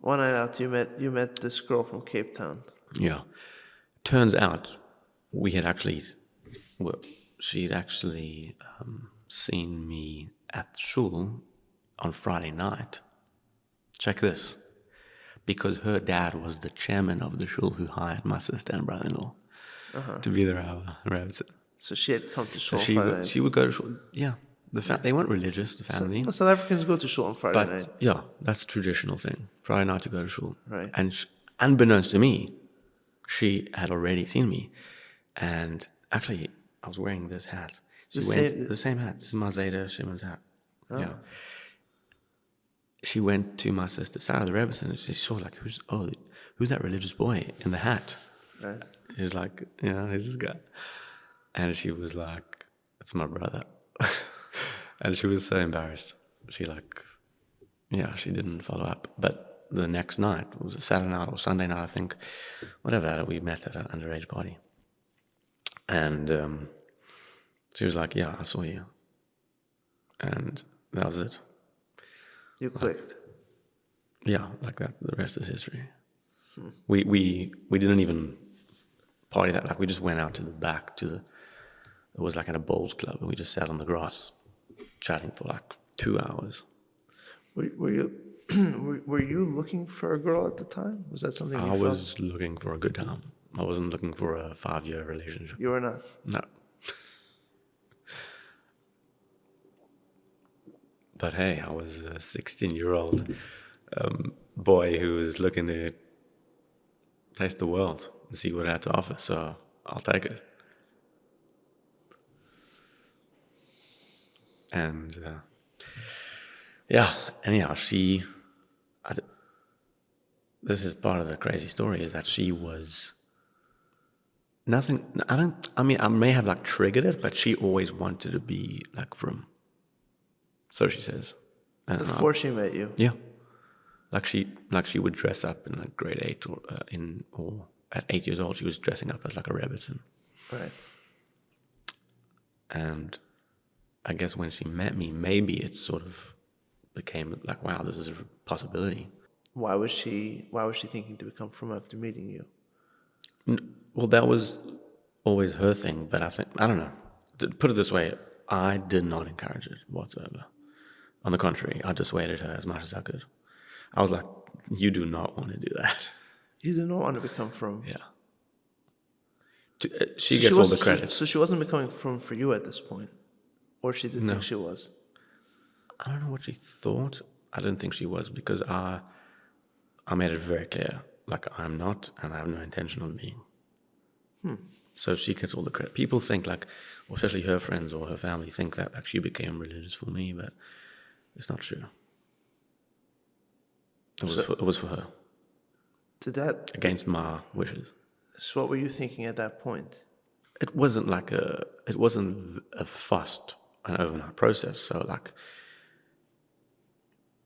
One night out, you met this girl from Cape Town.
Yeah. Turns out she'd actually seen me at shul on Friday night. Check this. Because her dad was the chairman of the shul who hired my sister and brother-in-law to be the rabbi.
So she had come to shul
on Friday night. She would go to shul. Yeah. They weren't religious, the family.
South Africans go to shul on Friday night.
Yeah, that's a traditional thing. Friday night to go to shul.
Right.
And unbeknownst to me, she had already seen me. And actually, I was wearing this hat. The same hat. This is my Zeta Shimon's hat. Oh. Yeah. She went to my sister Sarah, the Rebbe, and she saw like, who's that religious boy in the hat?
Right.
She's like, who's this guy? And she was like, it's my brother. And she was so embarrassed. She didn't follow up. But the next night, it was a Saturday night or Sunday night, I think, whatever, we met at an underage party. And she was like, I saw you. And that was it.
You clicked.
Yeah, like that. The rest is history. We didn't even party that. Like we just went out to the back it was like at a bowls club, and we just sat on the grass, chatting for like 2 hours.
Were you were you looking for a girl at the time? Was that something you
I
felt?
was looking for a good time. I wasn't looking for a 5-year relationship.
You were not.
No. But hey, I was a 16-year-old boy who was looking to taste the world and see what it had to offer, so I'll take it. And anyhow, this is part of the crazy story, is that she was nothing. I may have like triggered it, but she always wanted to be like from. So she says.
Before she met you.
Yeah. Like she would dress up in like grade 8 or at 8 years old, she was dressing up as like a Rebbe.
Right.
And I guess when she met me, maybe it sort of became like, wow, this is a possibility.
Why was she thinking to become from after meeting you?
Well, that was always her thing, but I don't know. To put it this way, I did not encourage it whatsoever. On the contrary, I dissuaded her as much as I could. I was like, you do not want to do that.
You do not want to become from.
Yeah. She gets all the credit.
So she wasn't becoming from for you at this point? Or she didn't think she was?
I don't know what she thought. I didn't think she was, because I made it very clear, like, I'm not, and I have no intention of being. So she gets all the credit. People think like, especially her friends or her family think that like she became religious for me, but it's not true. It was for her.
Did that
against my wishes?
So what were you thinking at that point?
It wasn't a fast and overnight process. So like,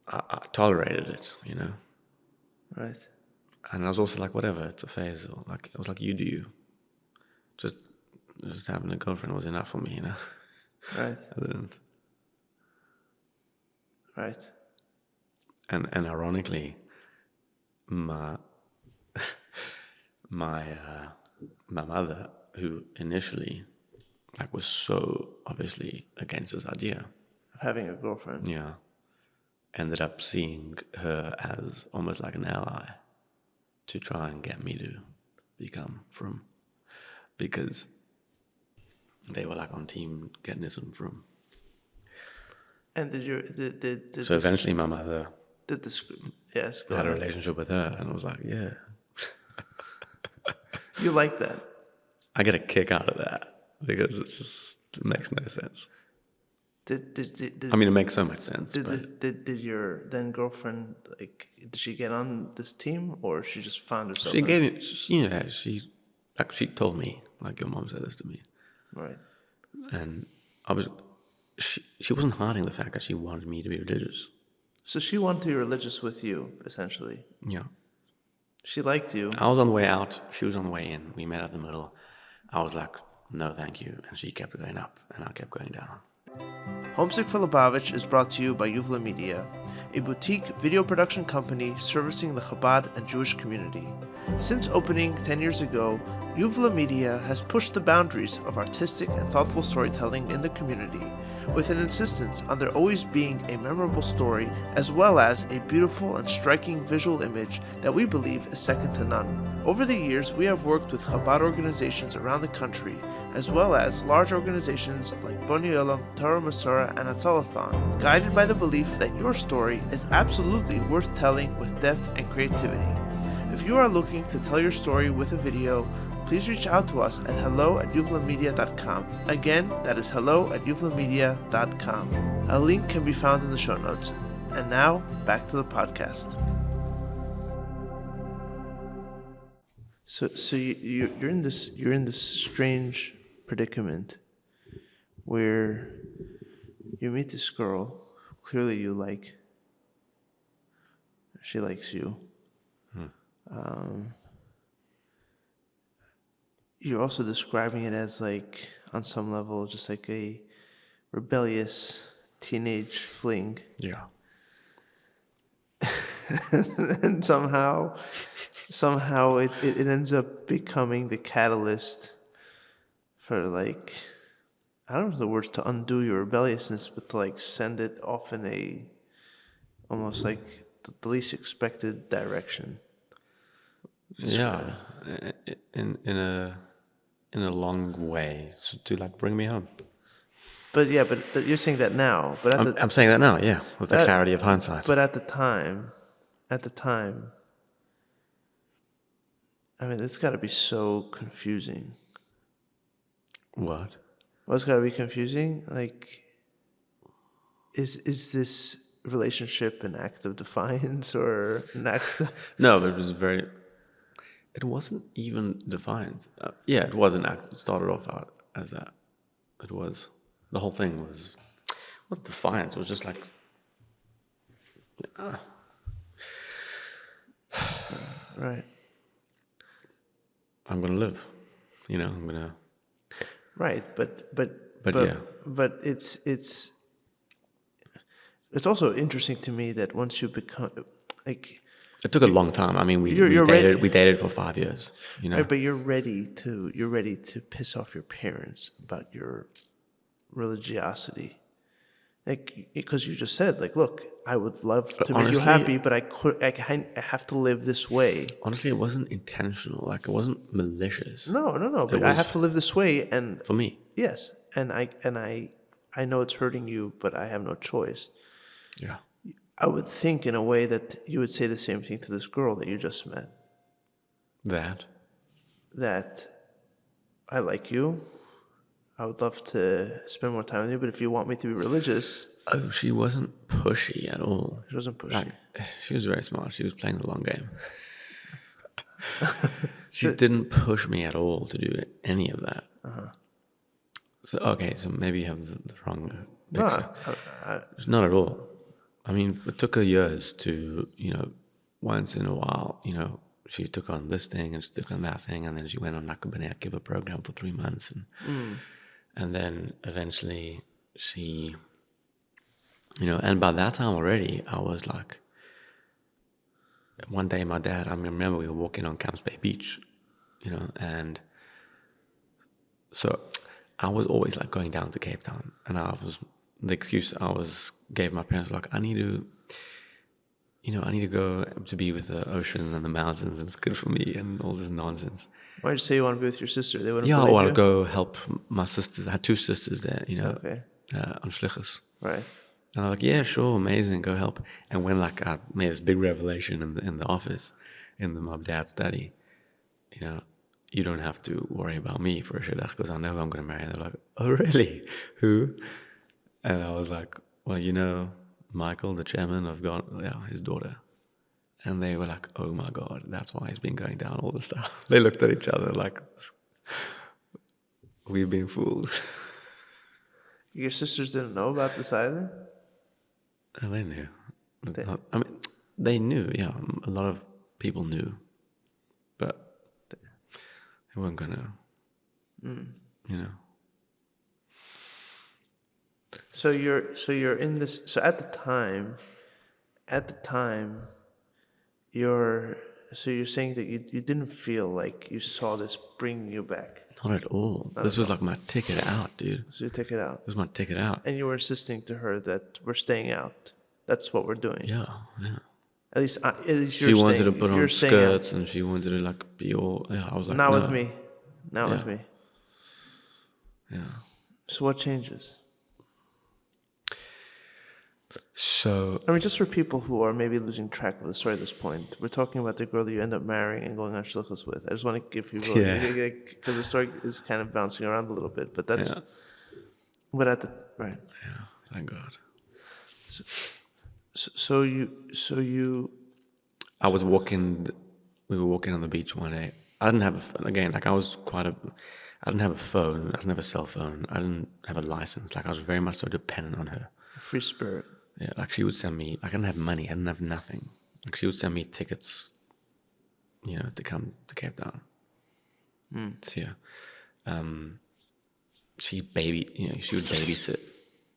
I tolerated it, you know.
Right.
And I was also like, whatever, it's a phase. Or like, I was like, you do you. Just having a girlfriend was enough for me, you know.
Right.
I didn't.
Right.
And ironically, my mother, who initially like was so obviously against this idea
of having a girlfriend,
ended up seeing her as almost like an ally to try and get me to become from, because they were like on team get Nissen from.
And did
so eventually my mother
did this? Yes,
had a relationship with her, and I was like, yeah.
You like that?
I get a kick out of that because it makes no sense. I mean, it makes so much sense.
Did your then girlfriend, like, did she get on this team, or she just found herself?
She told me, like, your mom said this to me.
Right.
And she wasn't hiding the fact that she wanted me to be religious.
So she wanted to be religious with you, essentially.
Yeah.
She liked you.
I was on the way out. She was on the way in. We met at the middle. I was like, no, thank you. And she kept going up, and I kept going down.
Homesick for Lubavitch is brought to you by Yuvla Media, a boutique video production company servicing the Chabad and Jewish community. Since opening 10 years ago, Yuvla Media has pushed the boundaries of artistic and thoughtful storytelling in the community, with an insistence on there always being a memorable story as well as a beautiful and striking visual image that we believe is second to none. Over the years, we have worked with Chabad organizations around the country, as well as large organizations like Boni Olam, Torah Masora, and Atzalathon, guided by the belief that your story is absolutely worth telling with depth and creativity. If you are looking to tell your story with a video, please reach out to us at hello@yuvlamedia.com. Again, that is hello@yuvlamedia.com. A link can be found in the show notes. And now, back to the podcast. So you're in this strange predicament where you meet this girl, clearly you like, she likes you. You're also describing it as, like, on some level, just like a rebellious teenage fling.
Yeah.
And somehow somehow it ends up becoming the catalyst for like, I don't know the words to undo your rebelliousness, but to like send it off in a almost like the least expected direction.
Yeah, in a long way, so to like bring me home.
But yeah, but you're saying that now. But
I'm saying that now, yeah, with the clarity of hindsight.
But at the time, I mean, it's got to be so confusing.
What?
What's got to be confusing? Like, is this relationship an act of defiance or an act of...
No, but it was very. It wasn't even defiance. Yeah, it was an act. It started off out as that. It was. The whole thing was. What defiance? It was just like.
Right.
I'm gonna live. You know, I'm gonna.
Right, but
yeah.
But it's also interesting to me that once you become like...
It took a long time. I mean, we dated for 5 years. You know,
Right, but you're ready to piss off your parents about your religiosity, like, because you just said, like, look, I would love to make you happy, but I have to live this way.
Honestly, it wasn't intentional. Like, it wasn't malicious.
No. But I have to live this way, and
for me,
yes, and I know it's hurting you, but I have no choice.
Yeah.
I would think in a way that you would say the same thing to this girl that you just met. That I like you. I would love to spend more time with you, but if you want me to be religious...
Oh, she wasn't pushy at all.
She wasn't pushy.
Like, she was very smart. She was playing the long game. She didn't push me at all to do any of that. So, okay, so maybe you have the wrong picture. Not at all. I mean, it took her years to, once in a while, she took on this thing and she took on that thing, and then she went on like a B'nai Akiva program for 3 months, and then eventually she, and by that time already, I was like, one day my dad, I remember we were walking on Camps Bay Beach, and so I was always like going down to Cape Town, and the excuse gave my parents, like, I need to go to be with the ocean and the mountains, and it's good for me, and all this nonsense.
Why did you say you want to be with your sister? They wouldn't
I
believe
want to
you?
go help my sisters. I had 2 sisters there,
Okay.
On Shlichus.
Right.
And I'm like, yeah, sure, amazing, go help. And when like I made this big revelation in the office, in my dad's study, you don't have to worry about me for a shliach because I know who I'm going to marry. And they're like, oh, really? Who? And I was like, well, Michael, the chairman of God, his daughter. And they were like, oh my God, that's why he's been going down all this stuff. They looked at each other like, we've been fooled.
Your sisters didn't know about this either?
And they knew. They knew, yeah. A lot of people knew. But they weren't going to,
So you're in this. So at the time, you're saying that you didn't feel like you saw this bringing you back.
Not at all. This was like my ticket out, dude.
So you take it out.
This was my ticket out.
And you were insisting to her that we're staying out. That's what we're doing.
Yeah.
At least you're
she wanted to put on skirts,
out.
And she wanted to like be all. Yeah, I was like,
not
no.
with me. Not with me.
Yeah.
So what changes?
So,
just for people who are maybe losing track of the story at this point, we're talking about the girl that you end up marrying and going on shlichus with. I just want to give people, because the story is kind of bouncing around a little bit, but that's, but at the, right.
Yeah, thank God.
So you.
I was walking, we were walking on the beach one day. I didn't have, I didn't have a phone, I didn't have a cell phone, I didn't have a license. Like, I was very much so dependent on her.
Free spirit.
Yeah, like she would send me, I didn't have money, I didn't have nothing. Like she would send me tickets, to come to Cape Town. So she would babysit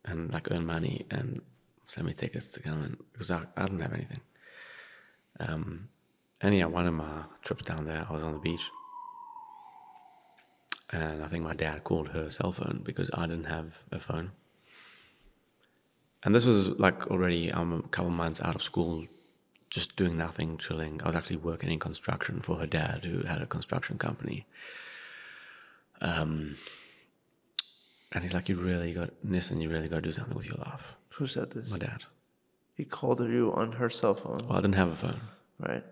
and like earn money and send me tickets to come in because I didn't have anything. Anyhow, one of my trips down there, I was on the beach. And I think my dad called her cell phone because I didn't have a phone. And this was like already, I'm a couple months out of school, just doing nothing, chilling. I was actually working in construction for her dad, who had a construction company. And he's like, Nissen, you really got to do something with your life.
Who said this?
My dad.
He called you on her cell phone.
Well, I didn't have a phone.
Right.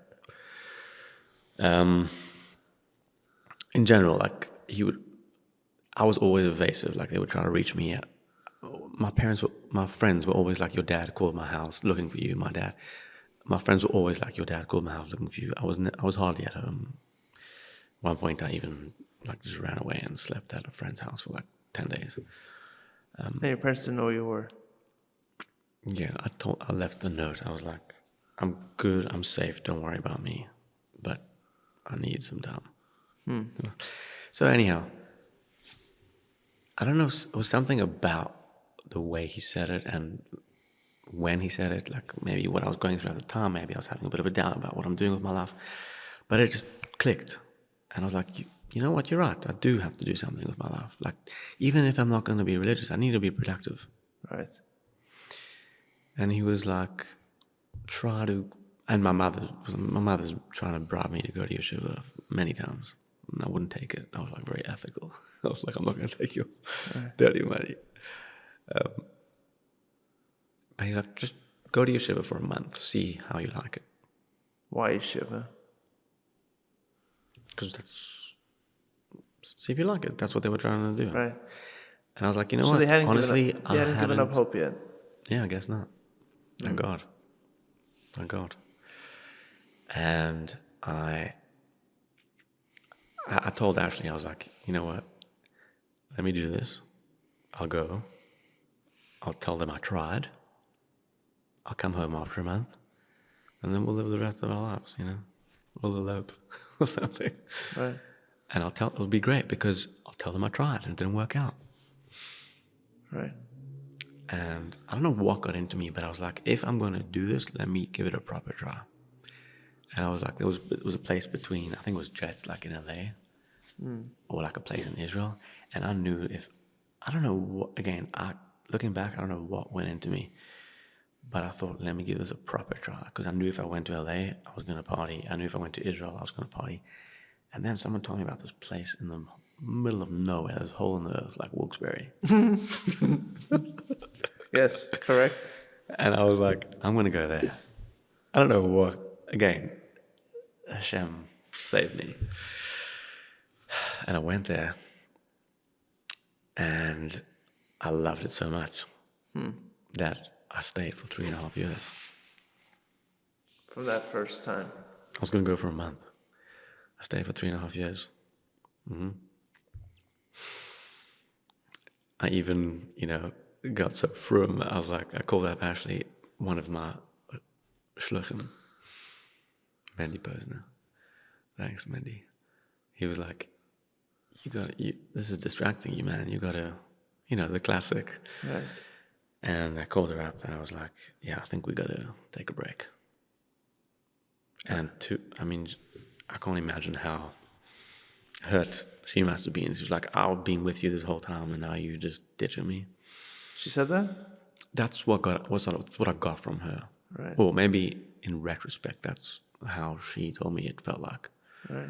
In general, like I was always evasive. Like they would try to reach me. My friends were always like, your dad called my house looking for you. My friends were always like, your dad called my house looking for you. I was hardly at home. At one point, I even like just ran away and slept at a friend's house for like 10 days.
And your parents didn't know where you were.
Yeah, I left a note. I was like, I'm good, I'm safe, don't worry about me, but I need some time. So anyhow, I don't know, it was something about the way he said it and when he said it, like maybe what I was going through at the time, maybe I was having a bit of a doubt about what I'm doing with my life, but it just clicked. And I was like, you know what, you're right, I do have to do something with my life. Like, even if I'm not going to be religious, I need to be productive.
Right.
And he was like, and my mother's trying to bribe me to go to yeshiva many times. And I wouldn't take it. I was like very ethical. I was like, I'm not going to take your dirty money. But he's like, just go to yeshiva for a month, see how you like it.
Why yeshiva?
Because see if you like it. That's what they were trying to do.
Right.
And I was like, you know
So
what?
they hadn't
Honestly,
given up hope yet.
Yeah, I guess not. Thank God. Thank God. And I told Ashley, I was like, you know what? Let me do this. I'll go. I'll tell them I tried. I'll come home after a month. And then we'll live the rest of our lives, you know? We'll elope or something.
Right.
And it'll be great because I'll tell them I tried and it didn't work out.
Right.
And I don't know what got into me, but I was like, if I'm going to do this, let me give it a proper try. And I was like, it was a place between, I think it was Jets, like in LA, or like a place in Israel. And I knew I don't know what, again, looking back, I don't know what went into me. But I thought, let me give this a proper try. Because I knew if I went to LA, I was going to party. I knew if I went to Israel, I was going to party. And then someone told me about this place in the middle of nowhere, this hole in the earth, like Wilkes-Barre.
Yes, correct.
And I was like, I'm going to go there. I don't know what. Again, Hashem saved me. And I went there. And I loved it so much that I stayed for 3.5 years.
From that first time.
I was going to go for a month. I stayed for 3.5 years. I even, got so frum. I was like, I called up Ashley, one of my shlichim, Mandy Posner. Thanks, Mandy. He was like, this is distracting you, man. You gotta, the classic.
Right.
And I called her up and I was like, yeah, I think we gotta take a break. And I can't imagine how hurt she must have been. She was like, I've been with you this whole time and now you just ditching me.
She said that? Right.
Or maybe in retrospect, that's how she told me it felt like.
Right.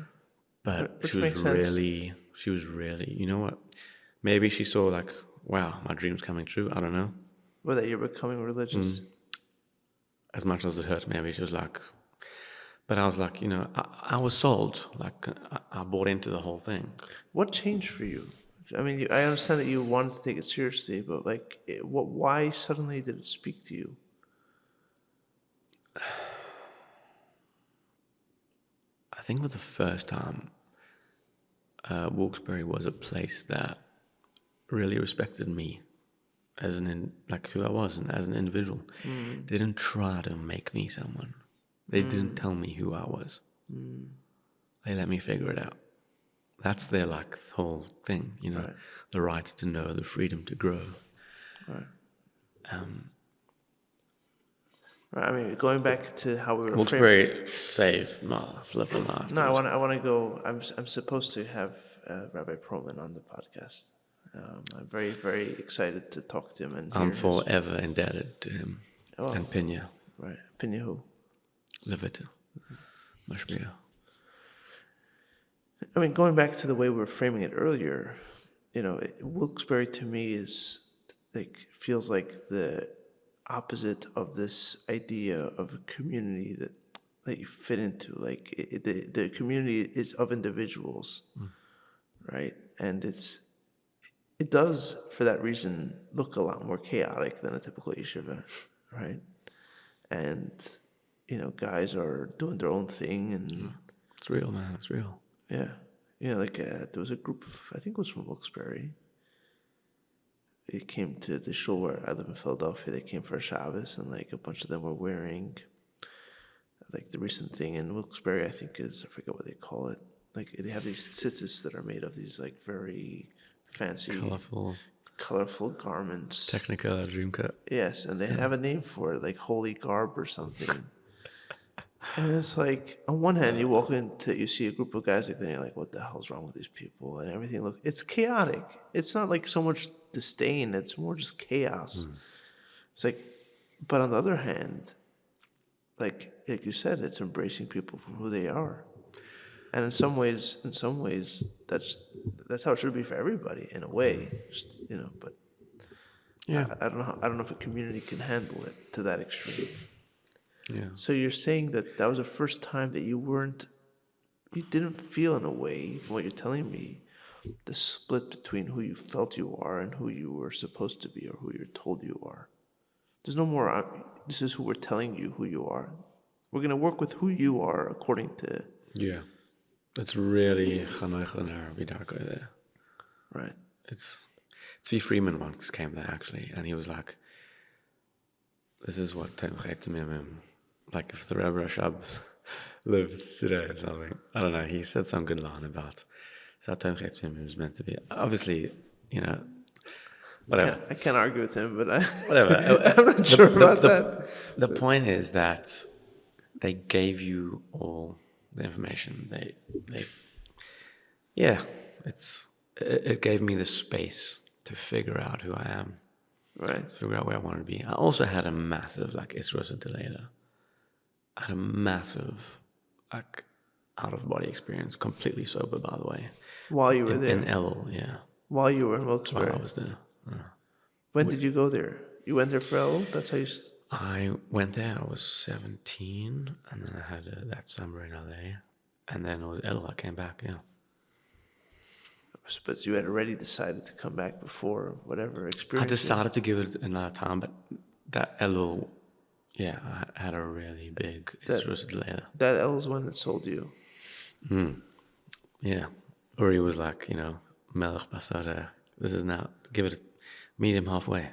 But
Which
she
makes
was really, you know what? Maybe she saw like, wow, my dream's coming true. I don't know.
Well, that you're becoming religious.
As much as it hurt, maybe she was like, but I was like, I was sold. Like, I bought into the whole thing.
What changed for you? I mean, I understand that you wanted to take it seriously, but why suddenly did it speak to you?
I think for the first time, Wilkes-Barre was a place that really respected me as who I was and as an individual. They didn't try to make me someone. They didn't tell me who I was. They let me figure it out. That's their whole thing,
Right.
The right to know, the freedom to grow.
Right. Right, I mean, going back to how we were
Looks
framing.
very safe. Flipping off.
No, I want to go. I'm supposed to have Rabbi Perlman on the podcast. I'm very, very excited to talk to him and hear
I'm
his.
forever indebted to him.
Oh.
And Pinya.
Right, Pinya who?
Levita. Mashpia.
I mean, going back to the way we were framing it earlier, Wilkes-Barre to me is feels like the opposite of this idea of a community that you fit into. Like the community is of individuals, right? And it does for that reason look a lot more chaotic than a typical yeshiva, right? And guys are doing their own thing, and
It's real, man. It's real.
yeah, there was a group of, I think it was from Wilkes-Barre. It came to the shul where I live in Philadelphia. They came for a Shabbos, and a bunch of them were wearing the recent thing in Wilkes-Barre, I think I forget what they call it. They have these tzitzis that are made of these very fancy, colorful garments.
Technicolor dream cut.
Yes, and they have a name for it, holy garb or something. And it's on one hand, you walk into, you see a group of guys and you're like, what the hell's wrong with these people? And everything it's chaotic. It's not so much disdain, it's more just chaos. It's but on the other hand, like you said, it's embracing people for who they are. And in some ways, that's how it should be for everybody, in a way. But
Yeah.
I don't know if a community can handle it to that extreme.
Yeah.
So you're saying that was the first time that you didn't feel, in a way, from what you're telling me, the split between who you felt you are and who you were supposed to be or who you're told you are. There's no more, this is who we're telling you who you are. We're going to work with who you are according to...
Yeah. It's really Vidarko there.
Right.
It's Tzvi Freeman once came there, actually, and he was like, this is what like if the Rebbe Rashab lives today or something. I don't know. He said some good line about how Tom was meant to be. Obviously, whatever.
I can't argue with him, but
Whatever.
I'm not sure about that.
The point is that they gave you all the information. It gave me the space to figure out who I am.
Right.
To figure out where I wanted to be. I also had a massive Isros and Delayla. I had a massive out of body experience, completely sober, by the way.
While you were there?
In Elul, yeah.
While you were in Wilkes-Barre?
While I was there.
When did you go there? You went there for Elul? That's how you...
I went there, I was 17, and then I had that summer in LA. And then it was Elul, I came back, yeah.
But you had already decided to come back before whatever experience.
I decided to give it another time, but that Elul, yeah, I had a really big Isros and Delayla.
That Elul's when it sold you.
Yeah. Or he was like, Melech Basara. This is now, give it, meet him halfway.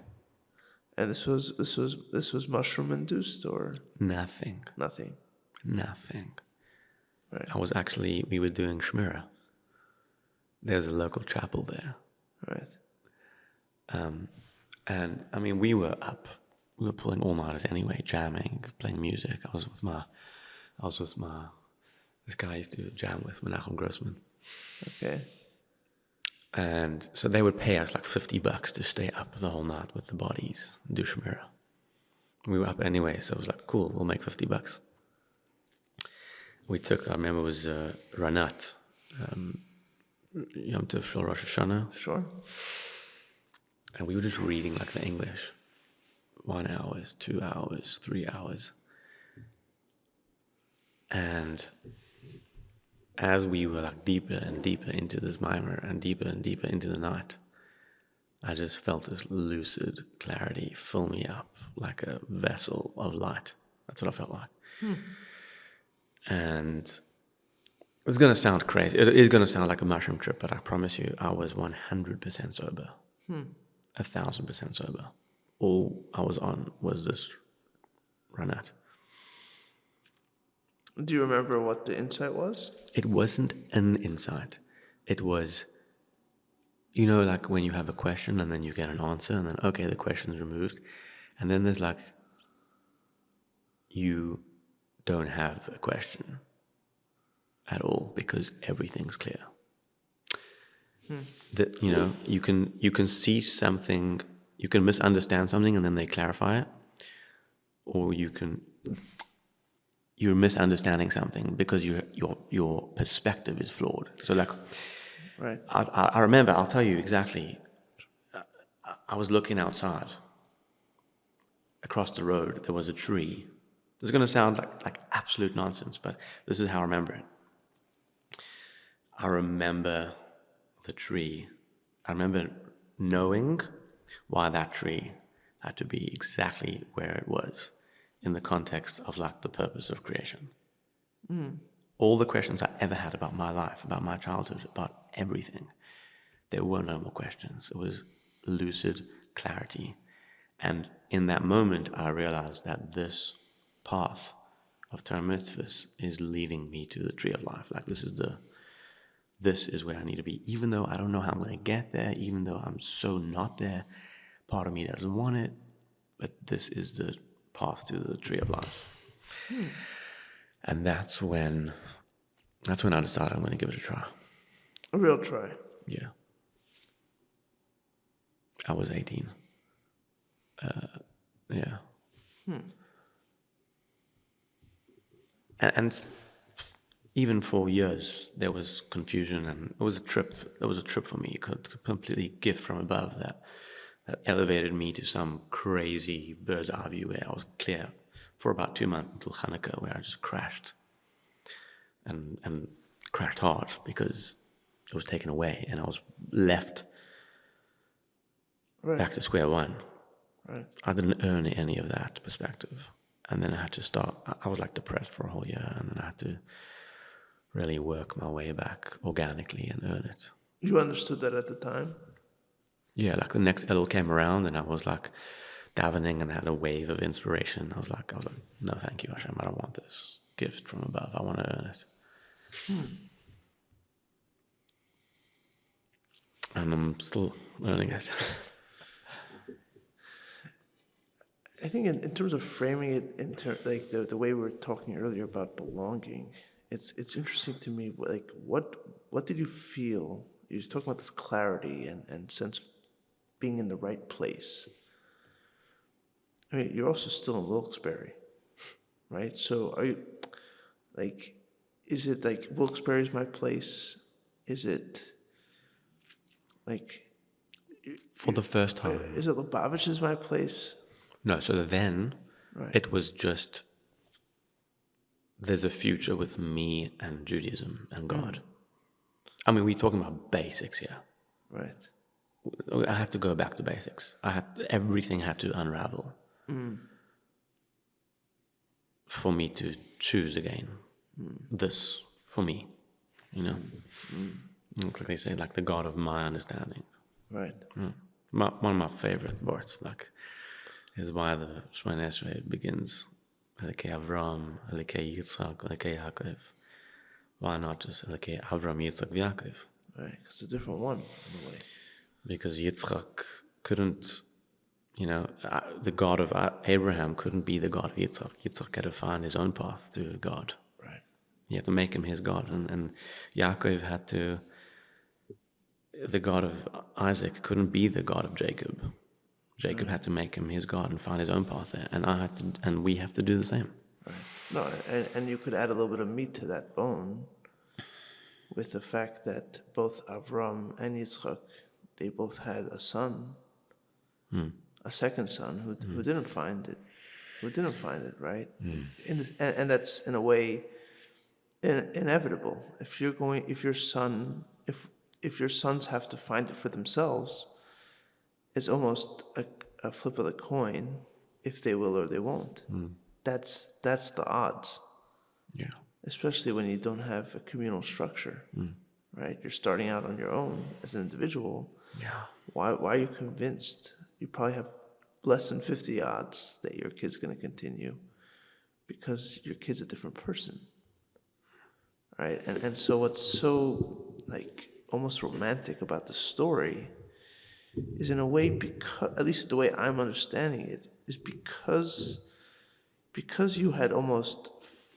And this was mushroom induced or
Nothing.
Nothing.
Right. We were doing Shmira. There's a local chapel there.
Right.
And I mean, we were up. We were pulling all-nighters anyway, jamming, playing music. I was with this guy I used to jam with, Menachem Grossman.
Okay.
And so they would pay us $50 to stay up the whole night with the bodies, do Shemira. We were up anyway, so it was cool, we'll make $50. We took, I remember it was Ranat, Yom Tov Shel Rosh Hashanah.
Sure.
And we were just reading the English. 1 hour, 2 hours, 3 hours. And as we were deeper and deeper into this mimer and deeper into the night, I just felt this lucid clarity fill me up like a vessel of light. That's what I felt like. And it's going to sound crazy. It is going to sound like a mushroom trip, but I promise you I was 100% sober. 1,000% sober. All I was on was this Ranat.
Do you remember what the insight was?
It wasn't an insight. It was, when you have a question and then you get an answer and then, okay, the question's removed. And then there's you don't have a question at all because everything's clear. That you can see something, you can misunderstand something and then they clarify it, or you're misunderstanding something because your perspective is flawed. So like,
Right.
I remember, I'll tell you exactly. I was looking outside. Across the road, there was a tree. This is going to sound like absolute nonsense, but this is how I remember it. I remember the tree. I remember knowing why that tree had to be exactly where it was in the context of like the purpose of creation. All the questions I ever had about my life, about my childhood, about everything, there were no more questions. It was lucid clarity. And in that moment, I realized that this path of Torah mitzvahs is leading me to the tree of life. Like this is where I need to be. Even though I don't know how I'm going to get there, even though I'm so not there, part of me doesn't want it, but this is the path to the tree of life. And that's when I decided I'm going to give it a try.
A real try.
Yeah. I was 18. Yeah. And even for years, there was confusion, and it was a trip. It was a trip for me, a completely gift from above that elevated me to some crazy bird's eye view where I was clear for about 2 months until Hanukkah, where I just crashed and crashed hard because it was taken away, and I was left back to square one.
Right.
I didn't earn any of that perspective. And then I had to start, I was like depressed for a whole year, and then I had to really work my way back organically and earn it.
You understood that at the time?
Yeah, like the next Elul came around and I was like davening and had a wave of inspiration. I was like, no, thank you, Hashem. I don't want this gift from above. I want to earn it. And I'm still earning it.
I think in terms of framing it, like the way we were talking earlier about belonging, it's interesting to me. Like what did you feel? You was talking about this clarity and sense of being in the right place. I mean, you're also still in Wilkes-Barre, right? So are you like? Is it like Wilkes-Barre is my place? Is it like?
For the first time.
Is it Lubavitch is my place?
No, so then
Right.
it was just, there's a future with me and Judaism and God. I mean, we're talking about basics here.
Right.
I had to go back to basics. Everything had to unravel for me to choose again. This, for me, It's like they say, like the God of my understanding.
Right.
One of my favorite words, like, is why the Shemona Esrei begins, Elikei Avram, Elikei Yitzchak, Elikei Yaakov. Why not just Elikei Avram, Yitzchak, Yaakov?
Right, because it's a different one in a way.
Because Yitzchak couldn't, the God of Abraham couldn't be the God of Yitzchak. Yitzchak had to find his own path to God.
Right.
He had to make him his God. And Yaakov had to, the God of Isaac couldn't be the God of Jacob. Jacob had to make him his God and find his own path there. And we have to do the same.
Right. No, and you could add a little bit of meat to that bone with the fact that both Avram and Yitzchak, they both had a son, a second son who didn't find it, right? And that's in a way inevitable. If your sons have to find it for themselves, it's almost a flip of the coin, if they will or they won't. That's the odds.
Yeah.
Especially when you don't have a communal structure, right? You're starting out on your own as an individual.
Yeah.
Why are you convinced? You probably have less than 50 odds that your kid's going to continue because your kid's a different person, right? And so what's so like almost romantic about the story is in a way, because at least the way I'm understanding it, is because because you had almost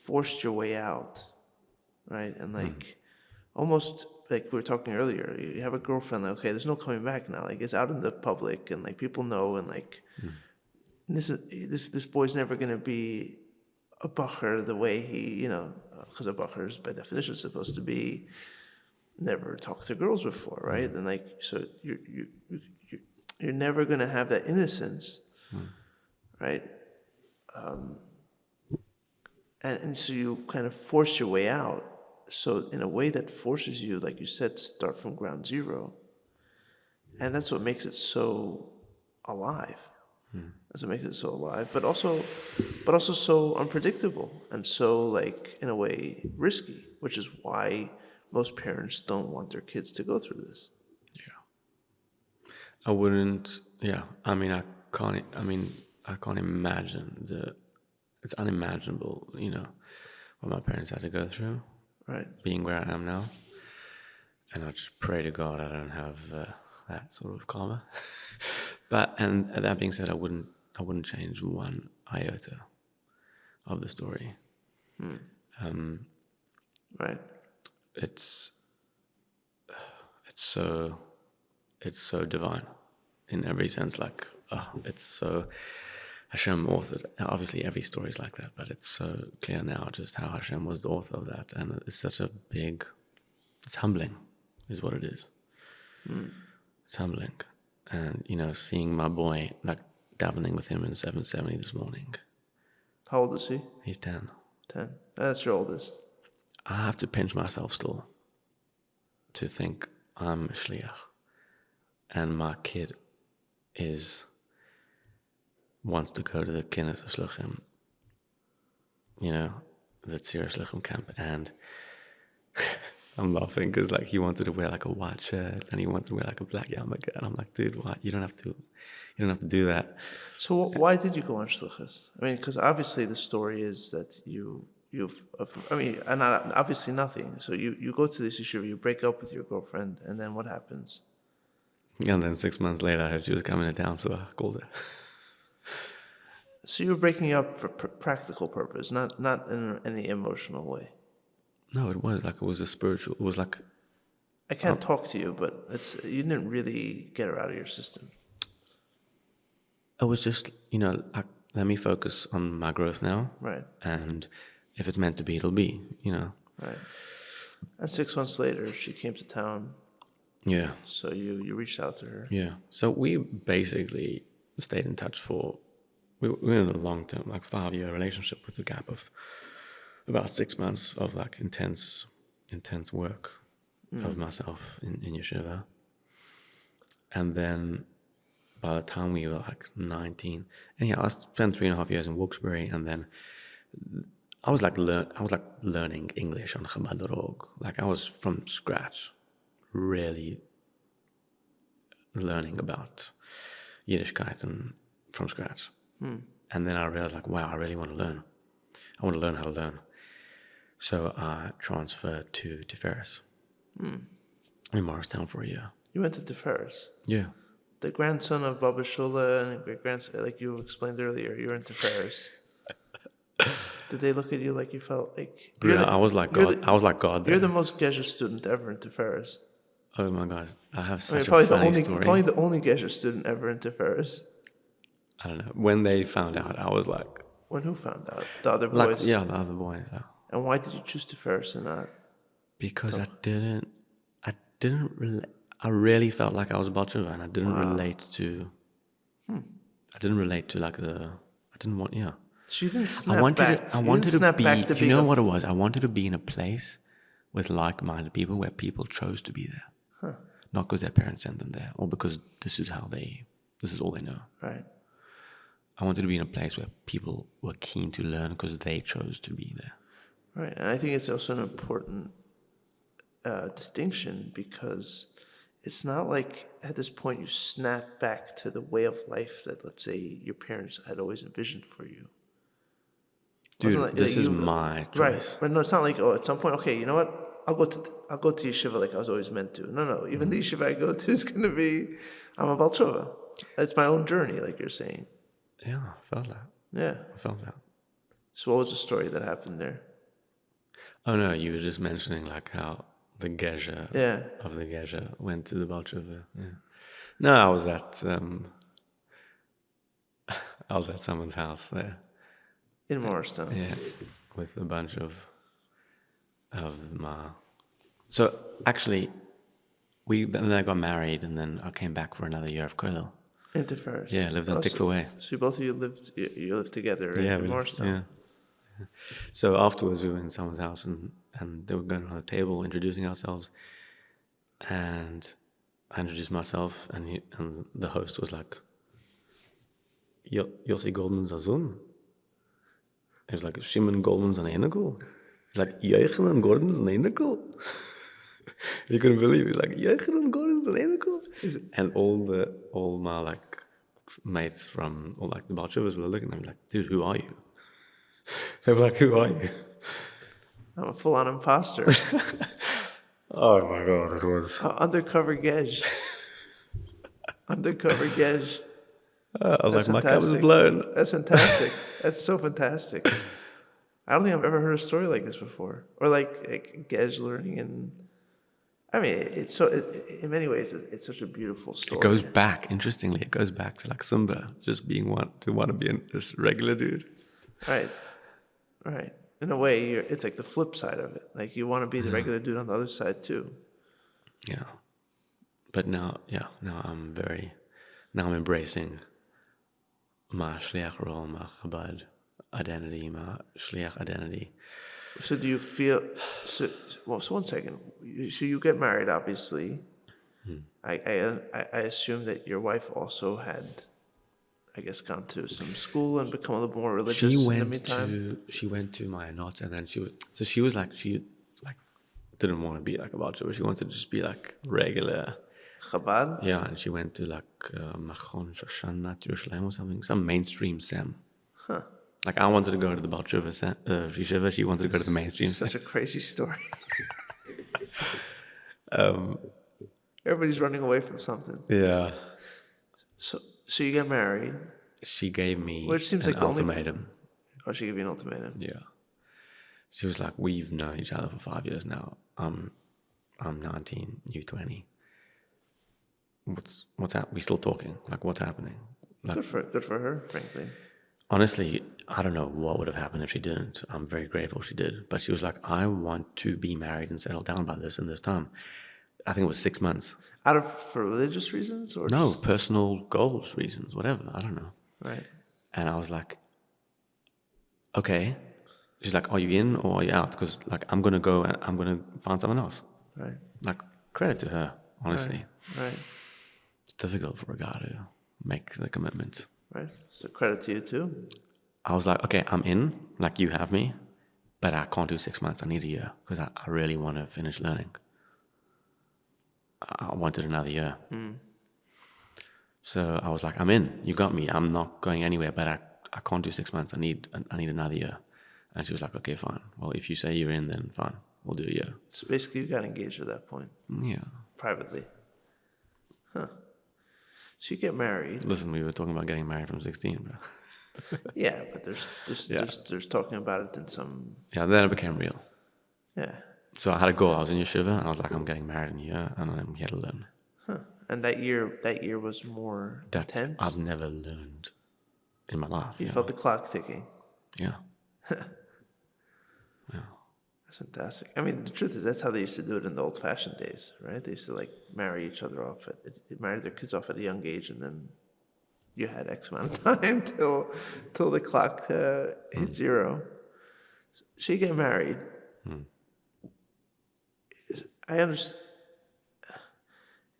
forced your way out, right? And almost like we were talking earlier, you have a girlfriend, like, okay, there's no coming back now. Like, it's out in the public, and like people know, and like this boy's never gonna be a bacher the way he, because a bacher is by definition supposed to be never talked to girls before, right? And like, so you're never gonna have that innocence, right? And so you kind of force your way out. So in a way that forces you, like you said, to start from ground zero. And that's what makes it so alive. That's what makes it so alive, but also so unpredictable and so, like, in a way, risky, which is why most parents don't want their kids to go through this.
Yeah. I wouldn't, yeah. I can't imagine it's unimaginable, what my parents had to go through.
Right.
Being where I am now. And I just pray to God I don't have that sort of karma. And that being said, I wouldn't change one iota of the story.
Right.
It's so divine in every sense. Like, it's so Hashem authored. Obviously, every story is like that, but it's so clear now just how Hashem was the author of that, and it's such a big. It's humbling, is what it is. It's humbling, and seeing my boy, like davening with him in 770 this morning.
How old is he?
He's 10.
10. That's your oldest.
I have to pinch myself still to think I'm a shliach, and my kid wants to go to the kinnus of shlichim, the Tzir Shlichim camp, and I'm laughing because like he wanted to wear like a white shirt and he wanted to wear like a black yarmulke, and I'm like, dude, why? You don't have to do that.
So why did you go on Shlichus? I mean, because obviously the story is that obviously nothing. So you go to this yeshiva, you break up with your girlfriend, and then what happens?
And then 6 months later, I heard she was coming to town, so I called her.
So you were breaking up for practical purpose, not in any emotional way.
No, it was a spiritual. It was like.
I can't talk to you, but you didn't really get her out of your system.
It was just, let me focus on my growth now.
Right.
And if it's meant to be, it'll be,
Right. And 6 months later, she came to town.
Yeah.
So you reached out to her.
Yeah. So we basically stayed in touch we were in a long-term, like 5-year relationship with a gap of about 6 months of like intense work of myself in yeshiva. And then by the time we were like 19, and I spent 3.5 years in Wilkes-Barre, and then I was like learning English on Chabad.org. Like I was from scratch, really learning about Yiddishkeit and from scratch. And then I realized like, wow, I really want to learn. I want to learn how to learn. So I transferred to Tiferes in Morristown for a year.
You went to Tiferes?
Yeah.
The grandson of Baba Shula and great-grandson, like you explained earlier, you were in Tiferes. Did they look at you like you felt like...
I was like God.
You're the most Geshe student ever in Tiferes.
Oh my God. I have such a funny story.
Probably the only Geshe student ever in Tiferes.
I don't know. When they found out, I was like...
When who found out? The other boys?
The other boys. Yeah.
And why did you choose Tiferes and not?
Because I really felt like I was a Batshuva, and I didn't relate to. I didn't relate to like I didn't want. Yeah.
So you didn't snap back.
I wanted to be. You know what it was? I wanted to be in a place with like-minded people where people chose to be there, not because their parents sent them there or because this is all they know.
Right.
I wanted to be in a place where people were keen to learn because they chose to be there.
Right, and I think it's also an important distinction because it's not like at this point you snap back to the way of life that, let's say, your parents had always envisioned for you.
Dude, this is my choice.
Right, but no, it's not like, at some point, okay, you know what? I'll go to yeshiva like I was always meant to. No, even the yeshiva I go to is going to be, I'm a Balshova. It's my own journey, like you're saying.
Yeah, I felt that.
Yeah.
I felt that.
So what was the story that happened there?
Oh no, you were just mentioning like how the Geshe of the Geshe went to the Balchuva. Yeah. No, I was at someone's house there.
In Morristown.
Yeah, with a bunch of my. So actually, then I got married, and then I came back for another year of kollel.
Into Ferris.
Yeah, lived in Tikva.
So both of you lived together in Morristown.
Yeah. So afterwards, we were in someone's house, and they were going around the table introducing ourselves, and I introduced myself, and the host was like, Yossi Goldman's Azun. He was like, Shimon Goldman's an Enekel. He's like, Yochanan Gordon's an Enekel. You couldn't believe it. He's like, Yochanan Gordon's an Enekel. And all my like mates from all like the Balchuvas were looking at me like, dude, who are you? They were like, who are you?
I'm a full-on imposter.
Oh my God, it was.
Undercover Gej. Undercover Gej.
I was like, my cup is blown.
That's fantastic. That's so fantastic. I don't think I've ever heard a story like this before. Or like Gej learning in... I mean, in many ways, it's such a beautiful story.
It goes back, interestingly, it goes back to like Simba, just being want to be this regular dude.
Right. In a way, it's like the flip side of it. Like you want to be the regular dude on the other side too.
Yeah. But now I'm embracing my shliach role, my Chabad identity, my shliach identity.
So do you feel? So 1 second. So you get married, obviously. I assume that your wife also had, I guess, gone to some school and become a little more religious in the meantime.
She went to my not, and then she didn't want to be like a Balchuva. She wanted to just be like regular.
Chabad?
Yeah, and she went to like Machon Shoshanat Yerushalayim or something, some mainstream SEM.
Huh.
Like I wanted to go to the Balchuva yeshiva, she wanted to go to the mainstream.
Such a crazy story. Everybody's running away from something.
Yeah.
So you get married.
She gave me
Which seems
an
like the
ultimatum.
Oh, she gave you an ultimatum.
Yeah. She was like, we've known each other for 5 years now. I'm 19, you 20. What's happening? We still talking? Like, what's happening? Like,
good for her, frankly.
Honestly, I don't know what would have happened if she didn't. I'm very grateful she did. But she was like, I want to be married and settle down by this and this time. I think it was 6 months.
For religious reasons? Or
no,
just...
personal goals reasons, whatever. I don't know.
Right.
And I was like, okay. She's like, are you in or are you out? Because like, I'm going to go and I'm going to find someone else.
Right.
Like, credit to her, honestly.
Right.
It's difficult for a guy to make the commitment.
Right. So credit to you too.
I was like, okay, I'm in, like you have me, but I can't do 6 months. I need a year because I really want to finish learning. I wanted another year. So I was like, I'm in. You got me. I'm not going anywhere, but I can't do 6 months. I need another year. And she was like, okay, fine. Well, if you say you're in, then fine. We'll do a year.
So basically you got engaged at that point.
Yeah.
Privately. Huh. So you get married.
Listen, we were talking about getting married from 16, bro.
Yeah, but there's talking about it in some...
Yeah, then it became real.
Yeah.
So I had a goal. I was in yeshiva, and I was like, I'm getting married in a year, and I'm here to learn.
Huh. And that year was more intense?
I've never learned in my life.
You felt the clock ticking?
Yeah.
That's fantastic. I mean, the truth is that's how they used to do it in the old-fashioned days, right? They used to like marry each other off, marry their kids off at a young age, and then you had X amount of time till the clock hit zero. So you get married. I understand.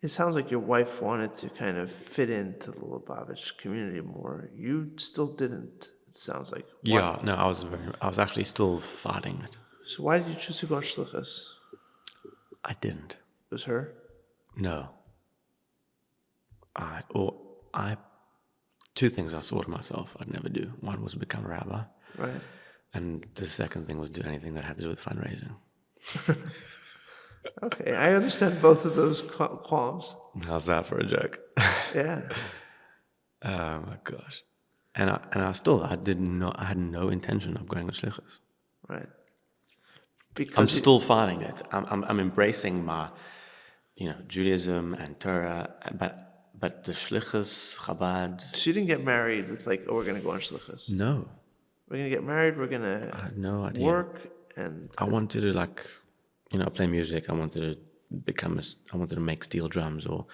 It sounds like your wife wanted to kind of fit into the Lubavitch community more. You still didn't. It sounds like.
Yeah, no, I was actually still fighting it.
So why did you choose to go on Shlichus?
I didn't.
It was her?
No. Two things I swore to myself I'd never do. One was become a rabbi.
Right.
And the second thing was do anything that had to do with fundraising.
Okay, I understand both of those qualms.
How's that for a joke?
Yeah.
Oh my gosh. And I had no intention of going to Shlichus.
Right.
I'm still fighting it. I'm embracing my, Judaism and Torah, but the Shlichus, Chabad.
So you didn't get married with like, oh, we're going to go on Shlichus.
No,
We're going to get married. We're going
I
to
had no idea.
work. And
I wanted to play music. I wanted to make steel drums, or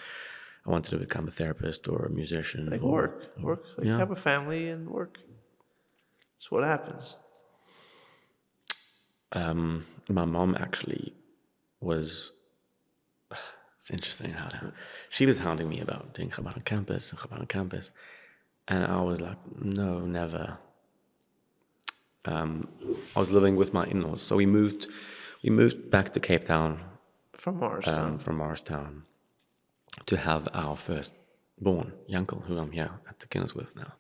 I wanted to become a therapist or a musician.
like
or,
work. Like have a family and work. That's what happens.
My mom actually was. It's interesting how she was hounding me about doing Chabad on campus, and I was like, no, never. I was living with my in-laws, so we moved back to Cape Town
From Morristown.
from Morristown to have our firstborn, Yankel, who I'm here at the kinnus with now,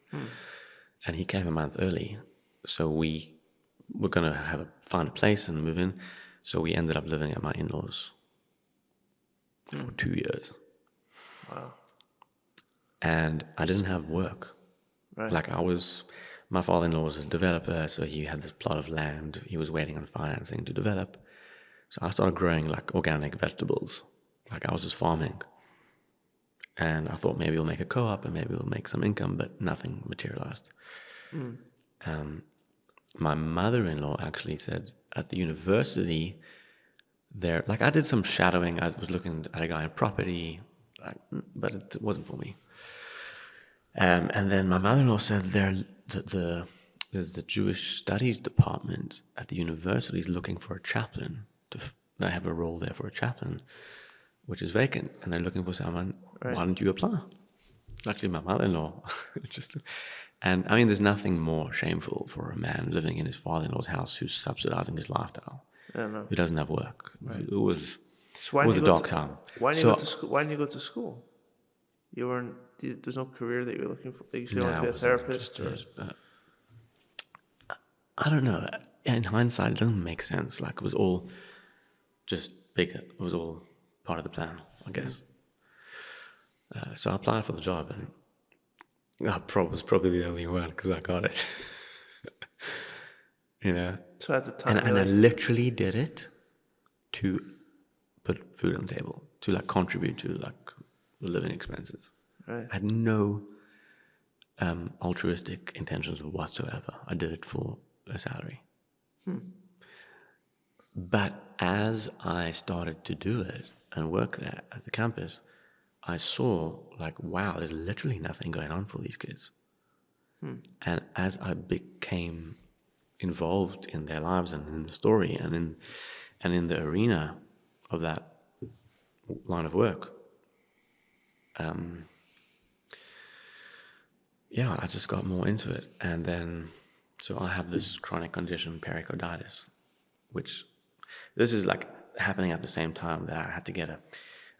and he came a month early, so we were gonna find a place and move in, so we ended up living at my in-laws for 2 years.
Wow.
And I didn't have work.
Right.
Like my father-in-law was a developer, so he had this plot of land he was waiting on financing to develop. So I started growing like organic vegetables. Like I was just farming. And I thought maybe we'll make a co-op and maybe we'll make some income, but nothing materialized. My mother-in-law actually said at the university there, like I did some shadowing. I was looking at a guy in property, but it wasn't for me. And then my mother-in-law said there's the Jewish studies department at the university is looking for a chaplain. They have a role there for a chaplain, which is vacant, and they're looking for someone. Right. Why don't you apply? Actually, my mother-in-law, and I mean, there's nothing more shameful for a man living in his father-in-law's house who's subsidizing his lifestyle. Who doesn't have work. Right. It was a dark time.
Why didn't you go to school? Why didn't you go to school? You weren't. There's no career that you were looking for. Like you want to be a therapist.
I don't know. In hindsight, it doesn't make sense. Like it was all just bigger. It was all part of the plan, I guess. So I applied for the job, and I was probably the only one because I got it.
So at the time,
and I literally did it to put food on the table, to like contribute to like the living expenses.
Right.
I had no altruistic intentions whatsoever. I did it for a salary. But as I started to do it and work there at the campus, I saw like, wow, there's literally nothing going on for these kids. And as I became involved in their lives and in the story and in the arena of that line of work, I just got more into it. And then, so I have this chronic condition, pericarditis, which this is like happening at the same time that I had to get a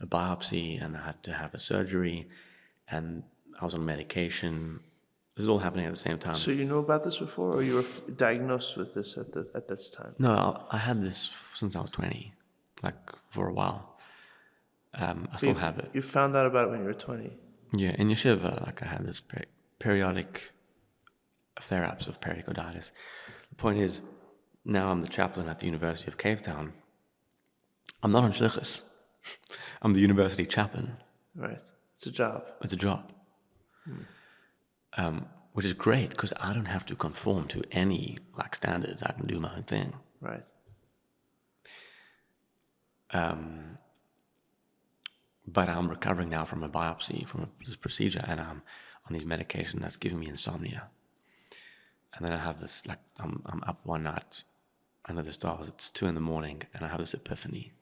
biopsy and I had to have a surgery and I was on medication. This is all happening at the same time.
So you know about this before, or you were diagnosed with this at this time?
No, I had this since I was 20, like for a while. I still have it.
You found out about it when you were 20?
Yeah, in yeshiva, like I had this periodic flare-ups of pericarditis. The point is, now I'm the chaplain at the University of Cape Town. I'm not on Shlichus. I'm the university chaplain.
Right. It's a job.
It's a job. Which is great because I don't have to conform to any like standards. I can do my own thing.
Right.
But I'm recovering now from a biopsy, from this procedure, and I'm on these medication that's giving me insomnia. And then I have this, like, I'm up one night under the stars. It's 2 a.m, and I have this epiphany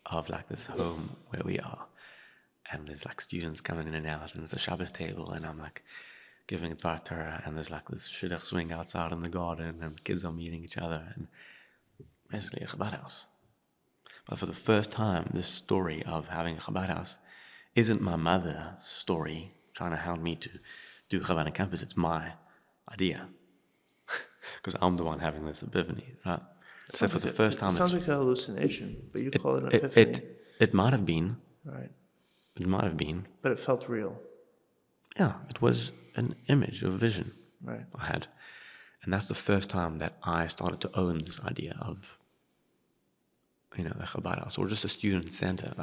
of like this home where we are, and there's like students coming in and out, and there's a Shabbos table, and I'm like giving Dvar Torah, and there's like this shliach swing outside in the garden, and the kids are meeting each other, and basically a Chabad house. But for the first time, this story of having a Chabad house isn't my mother's story trying to hound me to do Chabad on campus. It's my idea. Because I'm the one having this epiphany, right? So for the first time...
It sounds like a hallucination, but you call it an epiphany.
It might have been.
Right.
It might have been.
But it felt real.
Yeah, it was an image, a vision
Right.
I had. And that's the first time that I started to own this idea of, the Chabad house, or just a student center.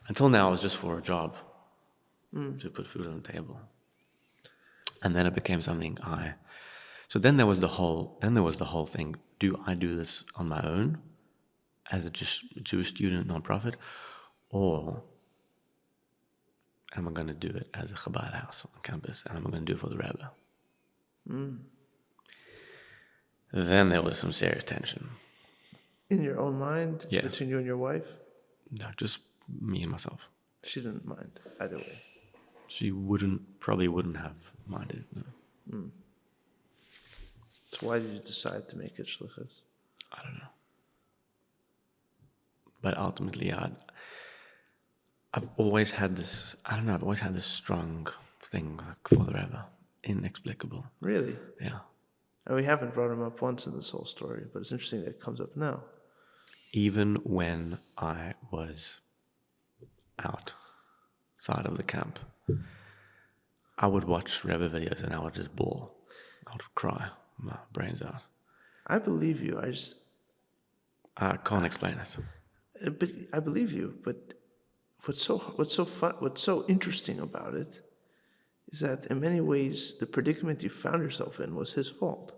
Until now, it was just for a job, to put food on the table. And then it became something so then there was the whole thing. Do I do this on my own as a Jewish student nonprofit, or am I going to do it as a Chabad house on campus, and am I going to do it for the Rebbe? Then there was some serious tension.
In your own mind?
Yes.
Between you and your wife?
No, just me and myself.
She didn't mind either way.
She probably wouldn't have minded. No.
So why did you decide to make it Shlichus?
I don't know. But ultimately, I've always had this, I've always had this strong thing for the Rebbe. Inexplicable.
Really?
Yeah.
And we haven't brought him up once in this whole story, but it's interesting that it comes up now.
Even when I was outside of the camp, I would watch Rebbe videos and I would just bawl. I would cry my brains out.
I believe you.
I can't explain it.
But I believe you. But what's so interesting about it is that in many ways the predicament you found yourself in was his fault.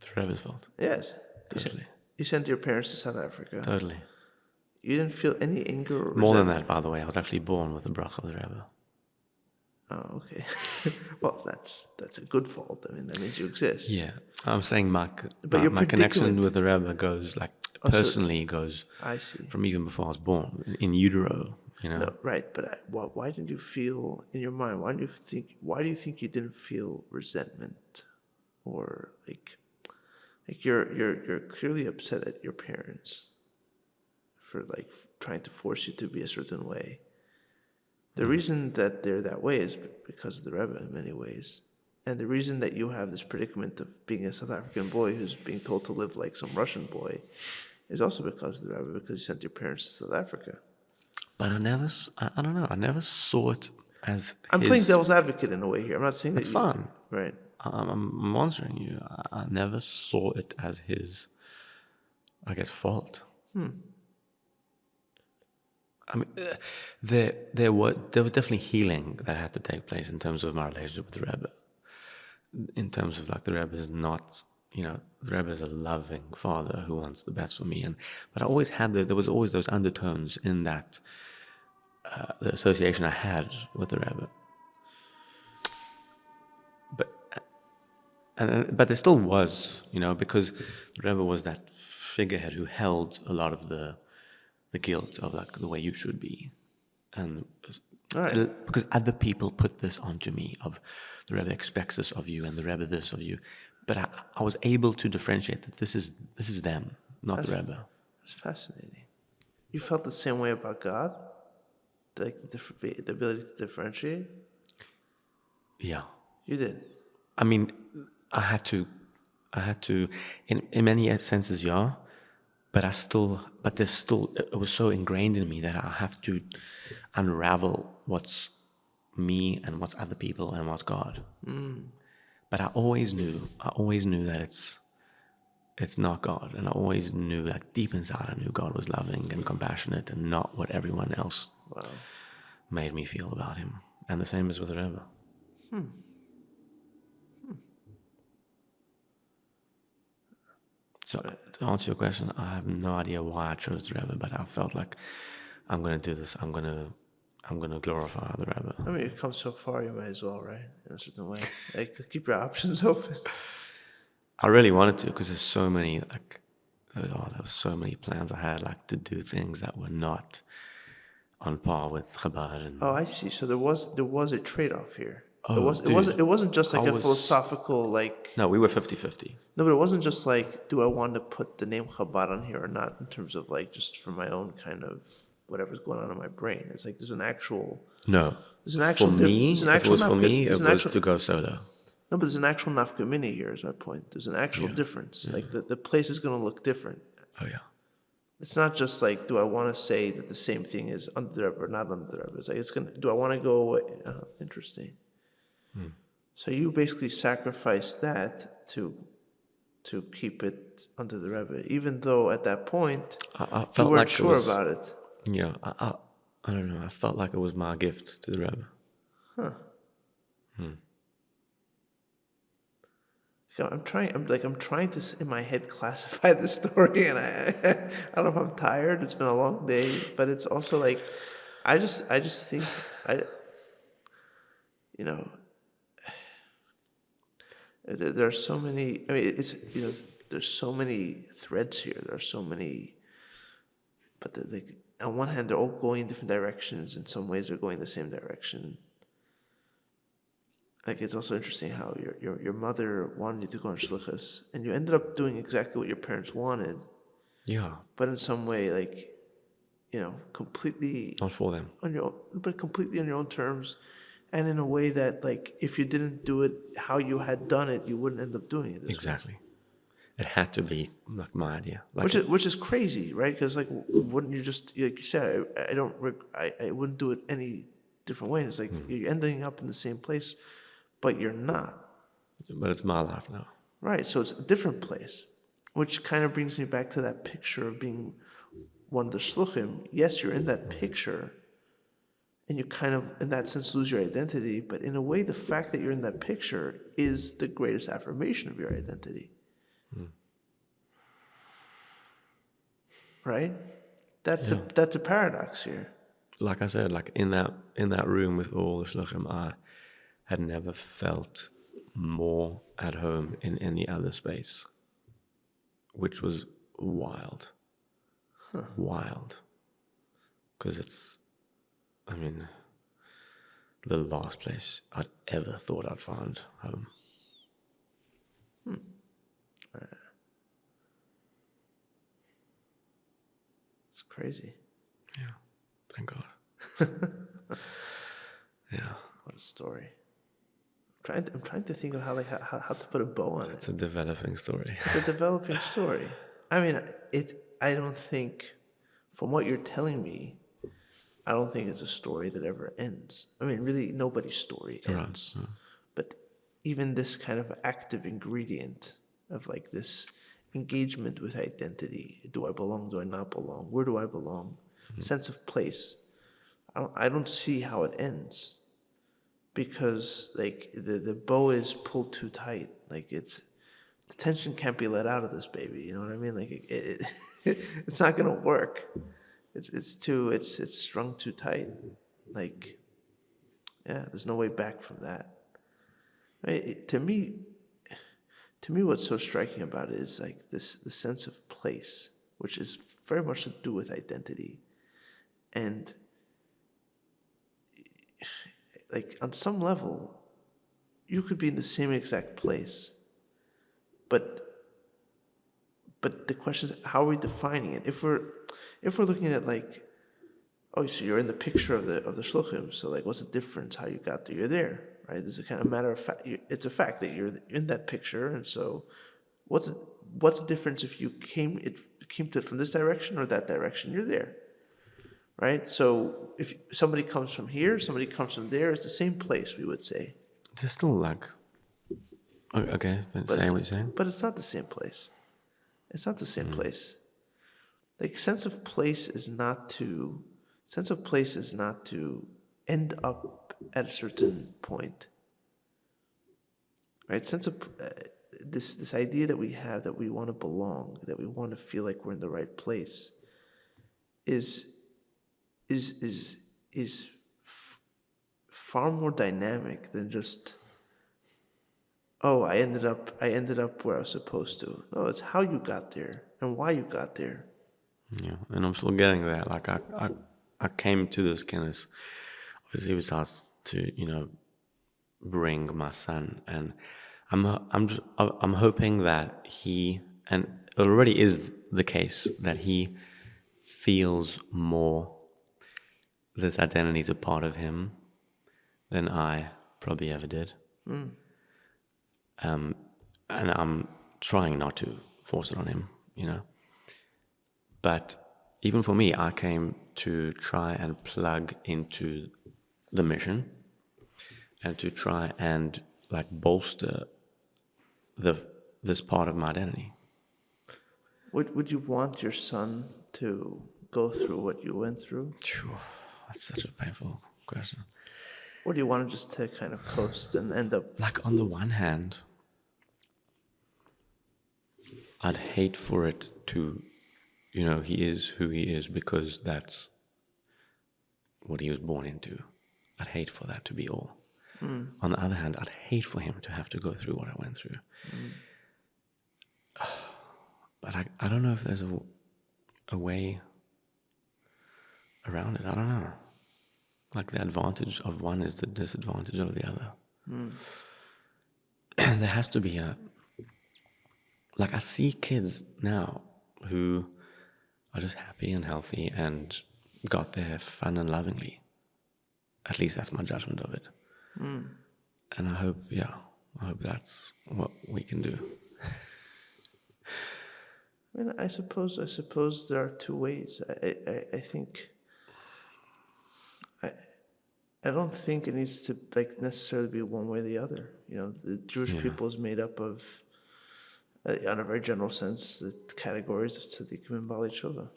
The Rebbe's fault.
Yes.
Totally.
You sent your parents to South Africa.
Totally.
You didn't feel any anger or
More than
resentment.
that, by the way, I was actually born with the bracha of the Rebbe.
Oh, okay. Well, that's a good fault. I mean, that means you exist.
Yeah, I'm saying my
your
connection
predicament-
with the Rebbe goes personally goes
I see.
from even before I was born, in utero.
No, right, but why didn't you feel in your mind? Why do you think you didn't feel resentment, or like you're clearly upset at your parents for like trying to force you to be a certain way. The reason that they're that way is because of the Rebbe in many ways, and the reason that you have this predicament of being a South African boy who's being told to live like some Russian boy is also because of the Rebbe, because you sent your parents to South Africa.
But I don't know, I never saw it as
I'm playing devil's advocate in a way here. I'm not saying that
It's fine.
Right.
I'm answering you. I never saw it as his, I guess, fault. I mean, there was definitely healing that had to take place in terms of my relationship with the Rebbe. In terms of like the Rebbe is not, the Rebbe is a loving father who wants the best for me. But I always had there was always those undertones in that the association I had with the Rebbe. But there still was, because the Rebbe was that figurehead who held a lot of the guilt of like the way you should be, and because other people put this onto me of the Rebbe expects this of you and the Rebbe this of you, but I was able to differentiate that this is them, not the Rebbe.
That's fascinating. You felt the same way about God, like the ability to differentiate.
Yeah,
You did.
I mean, I had to, in many senses, yeah. But there's still, it was so ingrained in me that I have to unravel what's me and what's other people and what's God. But I always knew that it's not God. And I always knew, like deep inside, I knew God was loving and compassionate and not what everyone else made me feel about him. And the same is with the Rebbe. So to answer your question, I have no idea why I chose the Rebbe, but I felt like I'm going to do this. I'm going to glorify the Rebbe.
I mean, you've come so far, you might as well, right? In a certain way. Like, keep your options open.
I really wanted to, because there's so many, there were so many plans I had, like, to do things that were not on par with Chabad. And,
I see. So there was a trade-off here.
Oh,
it wasn't just like a philosophical like.
No, we were 50-50.
No, but it wasn't just like, do I want to put the name Chabad on here or not, in terms of like just for my own kind of whatever's going on in my brain. It's like there's an actual.
No.
There's an actual.
For me, it was to go solo.
No, but there's an actual nafkamini here. Is my point. There's an actual difference. Like the place is going to look different.
Oh yeah.
It's not just like, do I want to say that the same thing is under the Rebbe or not under the Rebbe? It's like, do I want to go away? Interesting. So you basically sacrificed that to keep it under the Rebbe, even though at that point
I
you
felt
weren't
like
sure about it.
Yeah, I don't know. I felt like it was my gift to the Rebbe.
I'm trying to in my head classify the story, and I don't know if I'm tired. It's been a long day, but it's also like I just think you know there are so many. I mean, there's so many threads here. There are so many, but like on one hand they're all going in different directions. In some ways they're going the same direction. Like, it's also interesting how your mother wanted you to go on Shlichus, and you ended up doing exactly what your parents wanted,
Yeah,
but in some way, like, completely
not for them.
completely on your own terms, and in a way that, like, if you didn't do it how you had done it, you wouldn't end up doing it this way.
Exactly. It had to be like my idea. Like
Which is crazy, right? Because, like, wouldn't you just, like you said, I wouldn't do it any different way. And it's like you're ending up in the same place, but you're not.
but it's my life now.
Right, so it's a different place, which kind of brings me back to that picture of being one of the shluchim. Yes, you're in that picture, and you kind of, in that sense, lose your identity, but in a way, the fact that you're in that picture is the greatest affirmation of your identity. Right? That's a paradox here.
Like I said, like in that room with all the shluchim, I had never felt more at home in any other space, which was wild. Wild. Because it's, I mean, the last place I'd ever thought I'd find home.
It's crazy.
Yeah, thank God. Yeah.
What a story. I'm trying to think of how to put a bow on it.
It's a developing story.
It's a developing story. I mean, I don't think, from what you're telling me, I don't think it's a story that ever ends. I mean, really, nobody's story ends. Right. But even this kind of active ingredient of, like, this engagement with identity. Do I belong? Do I not belong? Where do I belong? Sense of place. I don't see how it ends. Because, like, the bow is pulled too tight. Like, the tension can't be let out of this baby. You know what I mean? Like, it's not gonna work. It's strung too tight. Like, yeah, there's no way back from that. Right? To me, what's so striking about it is, like, the sense of place, which is very much to do with identity, and, like, on some level, you could be in the same exact place, but the question is, how are we defining it? If we're looking at, like, oh, so you're in the picture of the shluchim, so, like, what's the difference? How you got there? You're there, right? There's a kind of matter of fact. It's a fact that you're in that picture, and so what's the difference if you came to it from this direction or that direction? You're there. Right? So if somebody comes from here, somebody comes from there, it's the same place, we would say.
There's still, like, okay, saying what you're saying.
But it's not the same place. It's not the same place. Like, sense of place is not to end up at a certain point. Right? Sense of this idea that we have, that we want to belong, that we want to feel like we're in the right place, is far more dynamic than just, oh, I ended up where I was supposed to. No, it's how you got there and why you got there.
Yeah, and I'm still getting there. Like, I came to this kinnus, obviously, besides to bring my son, and I'm hoping that he, and it already is the case, that he feels more this identity is a part of him than I probably ever did. And I'm trying not to force it on him, But even for me, I came to try and plug into the mission and to try and like bolster this part of my identity.
Would you want your son to go through what you went through?
Phew, that's such a painful question.
Or do you want him just to kind of coast and end up...
Like, on the one hand, I'd hate for it to, he is who he is because that's what he was born into. I'd hate for that to be all. On the other hand, I'd hate for him to have to go through what I went through. But I don't know if there's a way around it. I don't know. Like, the advantage of one is the disadvantage of the other. There has to be like, I see kids now who are just happy and healthy and got there fun and lovingly. At least that's my judgment of it. And I hope that's what we can do.
I mean, I suppose there are two ways. I think... I don't think it needs to like necessarily be one way or the other. The Jewish people is made up of, in a very general sense, the categories of tzaddikim and bali tshuva,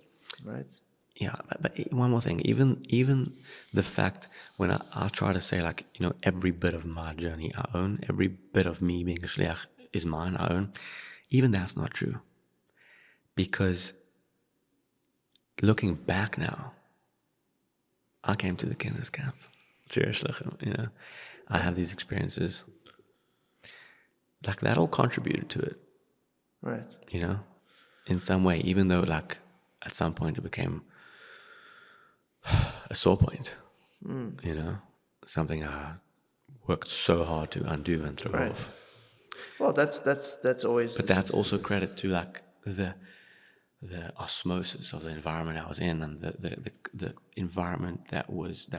right?
Yeah, but one more thing. Even the fact when I try to say, like, every bit of my journey I own, every bit of me being a shliach is mine, I own, even that's not true. Because looking back now, I came to the kinnus camp. Seriously, I had these experiences. Like, that all contributed to it.
Right.
In some way, even though, like, at some point it became a sore point. Something I worked so hard to undo and throw off.
Well, that's always...
But that's also credit to, like, the osmosis of the environment I was in, and the environment that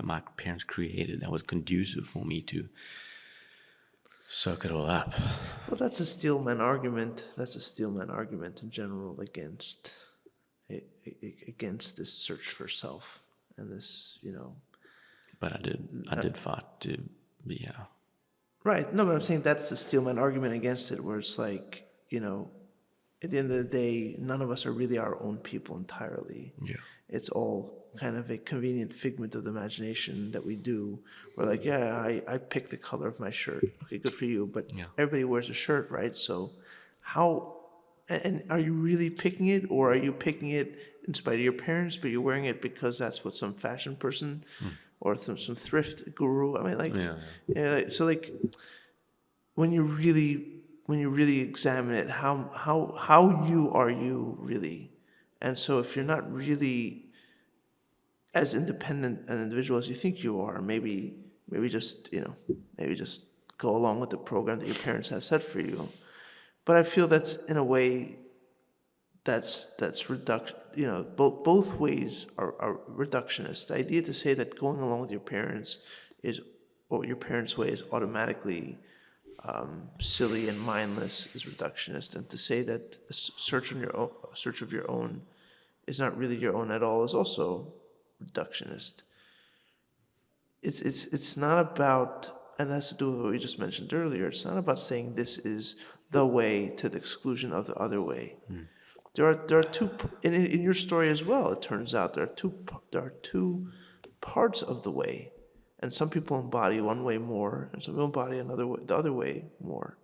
my parents created that was conducive for me to soak it all up.
Well, that's a Steelman argument. That's a Steelman argument in general against this search for self and this,
But I did fight to be.
Right. No, but I'm saying that's the Steelman argument against it, where it's like, at the end of the day, none of us are really our own people entirely.
Yeah.
It's all kind of a convenient figment of the imagination that we do. We're like, I picked the color of my shirt. Okay, good for you. But everybody wears a shirt, right? So and are you really picking it, or are you picking it in spite of your parents, but you're wearing it because that's what some fashion person or some thrift guru, I mean, so like, when you really examine it, how you are you really? And so if you're not really as independent an individual as you think you are, maybe just go along with the program that your parents have set for you. But I feel that's in a way that's reduction. Both ways are reductionist. The idea to say that going along with your parents or your parents' way is automatically silly and mindless is reductionist, and to say that a search of your own is not really your own at all is also reductionist. It's not about, and it has to do with what we just mentioned earlier. It's not about saying this is the way to the exclusion of the other way. There are two in your story as well. It turns out there are two parts of the way. And some people embody one way more, and some people embody the other way more,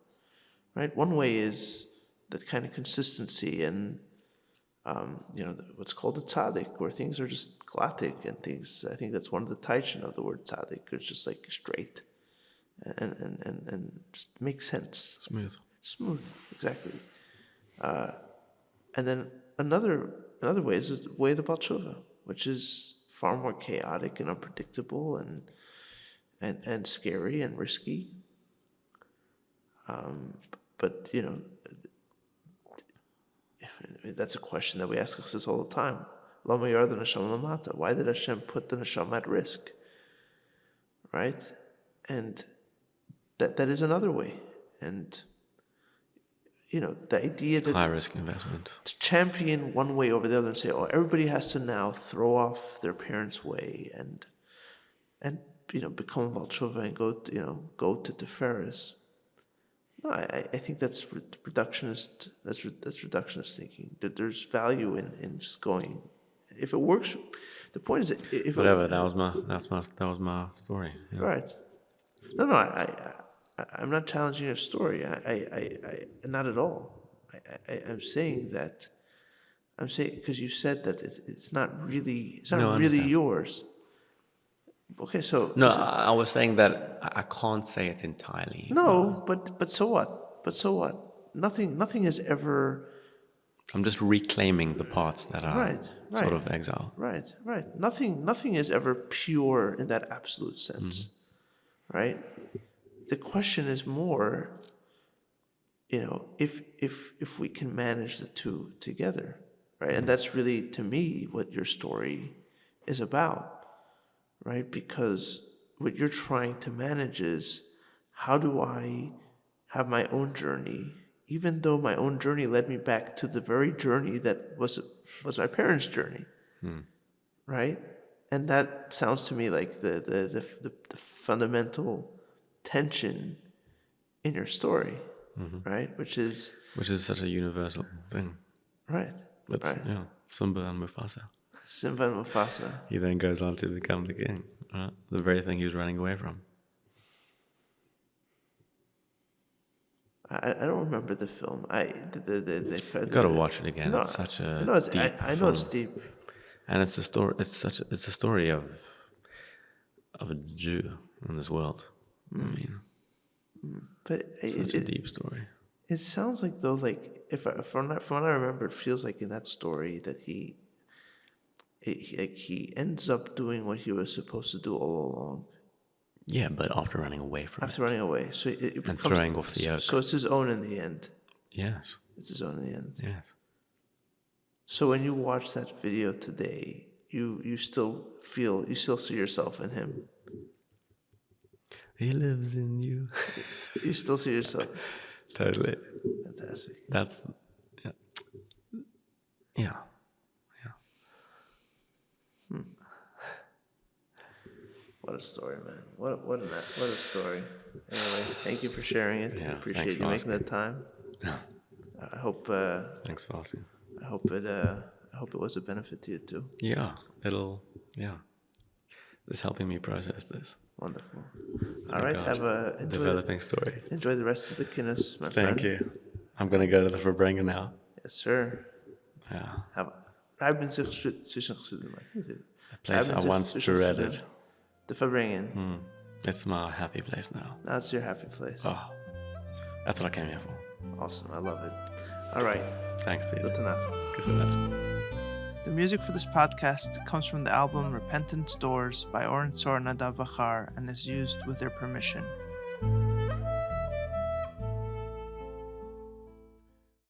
right? One way is that kind of consistency and, what's called the tzaddik, where things are just glatik and things. I think that's one of the taishin of the word tzaddik. It's just like straight, and just makes sense. Smooth, exactly. And then another way is the way of the Baal Tshuva, which is far more chaotic and unpredictable and scary and risky. But that's a question that we ask ourselves all the time. Lama yar the neshama lamata. Why did Hashem put the neshama at risk? Right? And that is another way. And the idea that
High risk investment.
to champion one way over the other and say, oh, everybody has to now throw off their parents' way and become a Balshova and go to Tiferes. No, I think that's reductionist. That's reductionist thinking. That there's value in just going. If it works, the point is that if
Whatever. That was my story. Yeah.
Right. No, I'm not challenging your story. I not at all. I'm saying because you said that it's not really yours. Okay, so
No, I was saying that I can't say it entirely.
no, but so what? But so what? Nothing is ever
I'm just reclaiming the parts that are
right.
sort of exiled.
Right. Nothing is ever pure in that absolute sense, right? The question is more, if we can manage the two together, right? And that's really, to me, what your story is about, right? Because what you're trying to manage is, how do I have my own journey, even though my own journey led me back to the very journey that was my parents' journey, right? And that sounds to me like the fundamental tension in your story, right? Which is
such a universal thing.
right.
That's Simba and Mufasa.
Simba and Mufasa.
He then goes on to become the king, right? The very thing he was running away from.
I don't remember the film.
You gotta watch it again. It's such a deep
I know it's deep.
And it's a story. It's a story of a Jew in this world. I mean,
but
such a deep story.
It sounds like though, from what I remember, it feels like in that story that he ends up doing what he was supposed to do all along.
Yeah, but after running away from
running away, so it becomes,
and throwing off the yoke.
So it's his own in the end.
Yes.
It's his own in the end.
Yes.
So when you watch that video today, you still see yourself in him.
He lives in you.
You still see yourself.
Totally.
Fantastic.
That's yeah.
What a story, man. What a story. Anyway, thank you for sharing it.
Yeah,
I appreciate you making that time. I hope
thanks for asking.
I hope it was a benefit to you too.
Yeah, it's helping me process this.
Wonderful. All right,
developing story.
Enjoy the rest of the kinnus, my friend.
Thank you. I'm gonna go to the Verbrengen now.
Yes, sir.
Yeah.
Rebbe zwischen Chassidim.
A place I once dreaded.
The Verbrengen.
It's my happy place now.
Now it's your happy place.
Oh, that's what I came here for.
Awesome, I love it. All right.
Thanks, Steve.
Good enough. The music for this podcast comes from the album Repentance Doors by Oren Sor Nadav Bachar and is used with their permission.